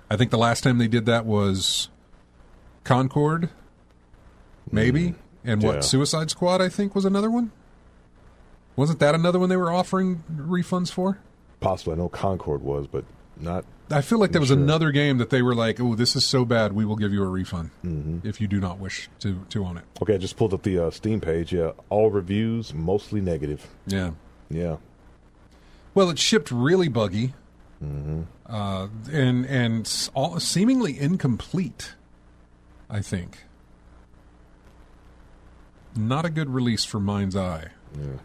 I think the last time they did that was Concord, maybe. And Suicide Squad, I think, was another one? Wasn't that another one they were offering refunds for? Possibly. I know Concord was, but not... I feel like there was another game that they were like, oh, this is so bad, we will give you a refund if you do not wish to own it. Okay, I just pulled up the Steam page. Yeah, all reviews, mostly negative. Yeah. Yeah. Well, it shipped really buggy and seemingly incomplete, I think. Not a good release for Mind's Eye. Yeah.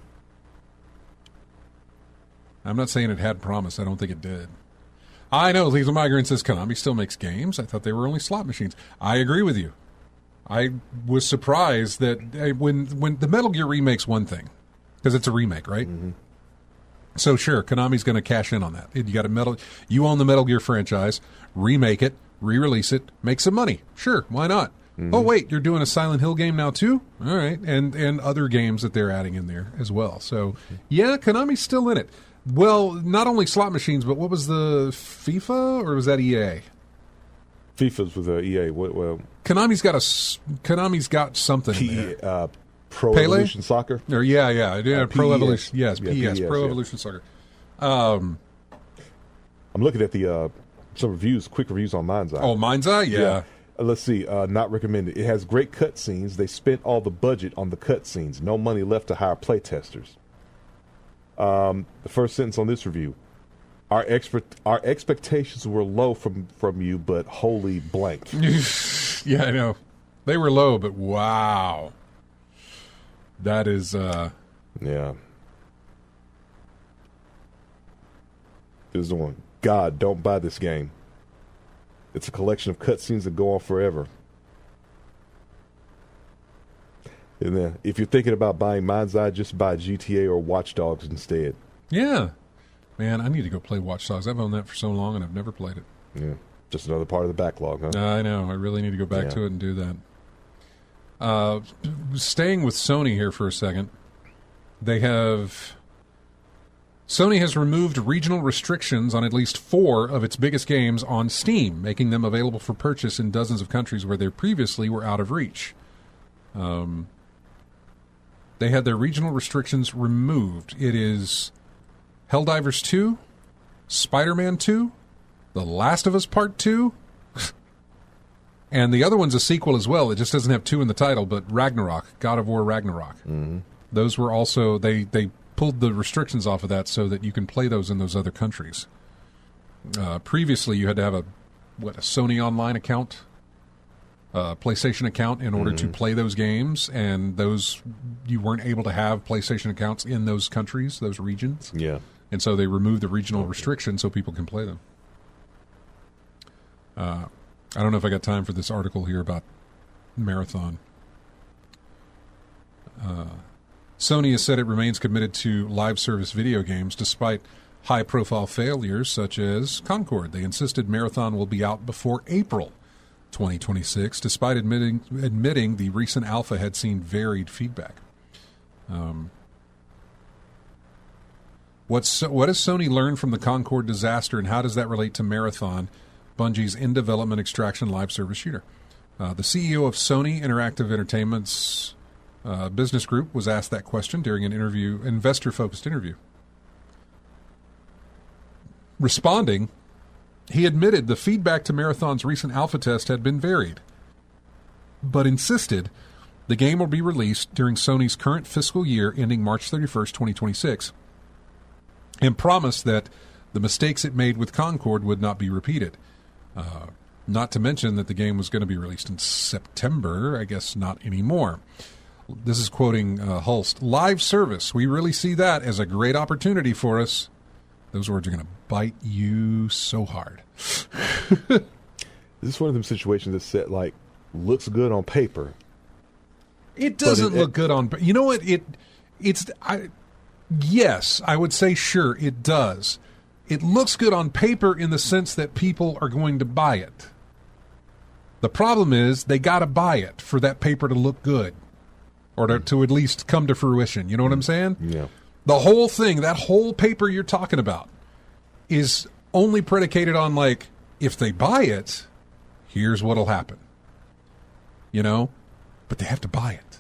I'm not saying it had promise. I don't think it did. I know, Lethal Migrant says Konami still makes games. I thought they were only slot machines. I agree with you. I was surprised that when the Metal Gear remake's one thing, because it's a remake, right? So sure, Konami's going to cash in on that. You own the Metal Gear franchise, remake it, re-release it, make some money. Sure, why not? Oh wait, you're doing a Silent Hill game now too? All right, and other games that they're adding in there as well. So yeah, Konami's still in it. Well, not only slot machines, but what was the FIFA, or was that EA? FIFA's with EA. Well, Konami's got something in there. Pro Pele? Evolution Soccer. Or Pro PES. Evolution. Yes, Yeah, PES, PES, Pro Evolution Soccer. I'm looking at the some reviews, quick reviews on Mind's Eye. Oh, Mind's Eye, yeah. Let's see. Not recommended. It has great cutscenes. They spent all the budget on the cutscenes. No money left to hire playtesters. The first sentence on this review: our expectations were low from you, but wholly blank. Yeah, I know. They were low, but wow. That is yeah. This is the one. God, don't buy this game. It's a collection of cutscenes that go on forever. And then, if you're thinking about buying Mind's Eye, just buy GTA or Watch Dogs instead. Yeah. Man, I need to go play Watch Dogs. I've owned that for so long, and I've never played it. Yeah. Just another part of the backlog, huh? I know. I really need to go back to it and do that. Staying with Sony here for a second, Sony has removed regional restrictions on at least 4 of its biggest games on Steam, making them available for purchase in dozens of countries where they previously were out of reach. They had their regional restrictions removed. It is Helldivers 2, Spider-Man 2, The Last of Us Part 2, and the other one's a sequel as well. It just doesn't have 2 in the title, but Ragnarok, God of War Ragnarok. Those were also, they pulled the restrictions off of that so that you can play those in those other countries. Previously, you had to have a Sony Online account, PlayStation account in order to play those games, and those you weren't able to have PlayStation accounts in those countries, those regions. Yeah. And so they removed the regional restrictions so people can play them. I don't know if I got time for this article here about Marathon. Sony has said it remains committed to live service video games despite high-profile failures such as Concord. They insisted Marathon will be out before April 2026, despite admitting the recent alpha had seen varied feedback. What has Sony learned from the Concord disaster, and how does that relate to Marathon, Bungie's in-development extraction live service shooter? The CEO of Sony Interactive Entertainment's business group was asked that question during an investor-focused interview. Responding, he admitted the feedback to Marathon's recent alpha test had been varied, but insisted the game will be released during Sony's current fiscal year ending March 31st, 2026, and promised that the mistakes it made with Concord would not be repeated. Not to mention that the game was going to be released in September, I guess not anymore. This is quoting Hulst. Live service. We really see that as a great opportunity for us. Those words are going to bite you so hard. This is one of them situations that said, like, looks good on paper. It doesn't look good on... You know what? Yes, I would say sure, it does. It looks good on paper in the sense that people are going to buy it. The problem is they got to buy it for that paper to look good or to at least come to fruition. You know what I'm saying? Yeah. The whole thing, that whole paper you're talking about is only predicated on, like, if they buy it, here's what'll happen. You know? But they have to buy it.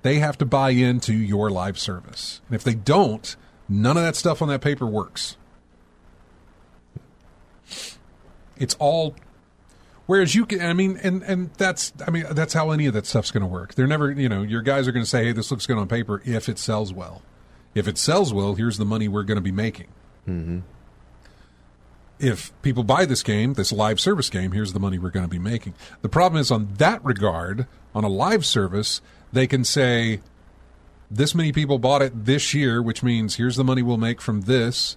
They have to buy into your live service. And if they don't, none of that stuff on that paper works. It's all... Whereas you can, and that's how any of that stuff's going to work. They're never, your guys are going to say, hey, this looks good on paper if it sells well. If it sells well, here's the money we're going to be making. Mm-hmm. If people buy this game, this live service game, here's the money we're going to be making. The problem is on that regard, on a live service, they can say, this many people bought it this year, which means here's the money we'll make from this.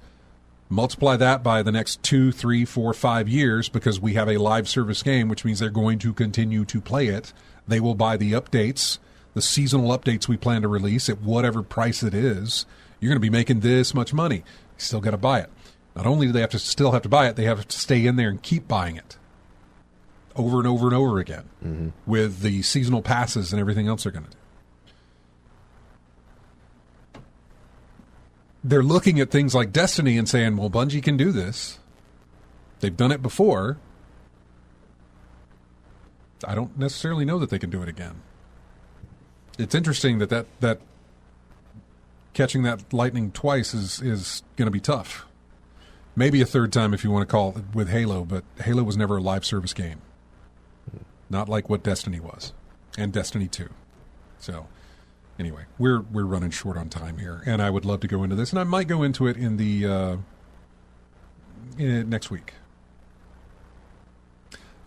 Multiply that by the next 2, 3, 4, 5 years because we have a live service game, which means they're going to continue to play it. They will buy the updates, the seasonal updates we plan to release at whatever price it is. You're going to be making this much money. You still got to buy it. Not only do they still have to buy it, they have to stay in there and keep buying it over and over and over again with the seasonal passes and everything else they're going to do. They're looking at things like Destiny and saying, well, Bungie can do this. They've done it before. I don't necessarily know that they can do it again. It's interesting that catching that lightning twice is going to be tough. Maybe a third time if you want to call it with Halo, but Halo was never a live service game. Not like what Destiny was. And Destiny 2. So... Anyway, we're running short on time here, and I would love to go into this, and I might go into it in the next week.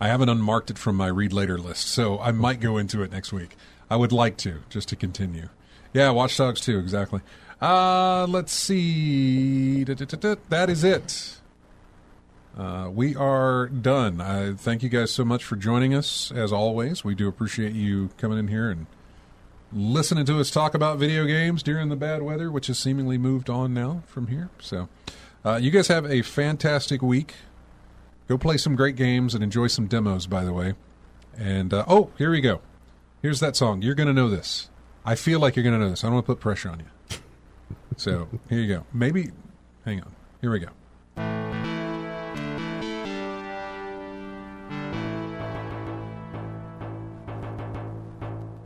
I haven't unmarked it from my read later list, so I might go into it next week. I would like to, just to continue. Yeah, Watch Dogs 2, exactly. Let's see. That is it. We are done. I thank you guys so much for joining us, as always. We do appreciate you coming in here and listening to us talk about video games during the bad weather, which has seemingly moved on now from here. So you guys have a fantastic week. Go play some great games and enjoy some demos, by the way. And, here we go. Here's that song. You're going to know this. I feel like you're going to know this. I don't want to put pressure on you. So here you go. Maybe, hang on. Here we go.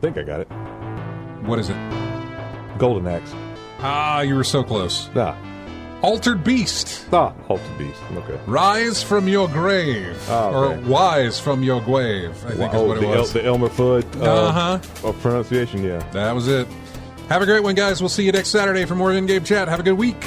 I think I got it. What is it? Golden Axe. Ah, you were so close. Altered Beast. Altered Beast. Okay. Rise from your grave. Okay. Or wise from your grave, I think is what it was. The Elmer Fudd pronunciation, yeah. That was it. Have a great one, guys. We'll see you next Saturday for more in-game chat. Have a good week.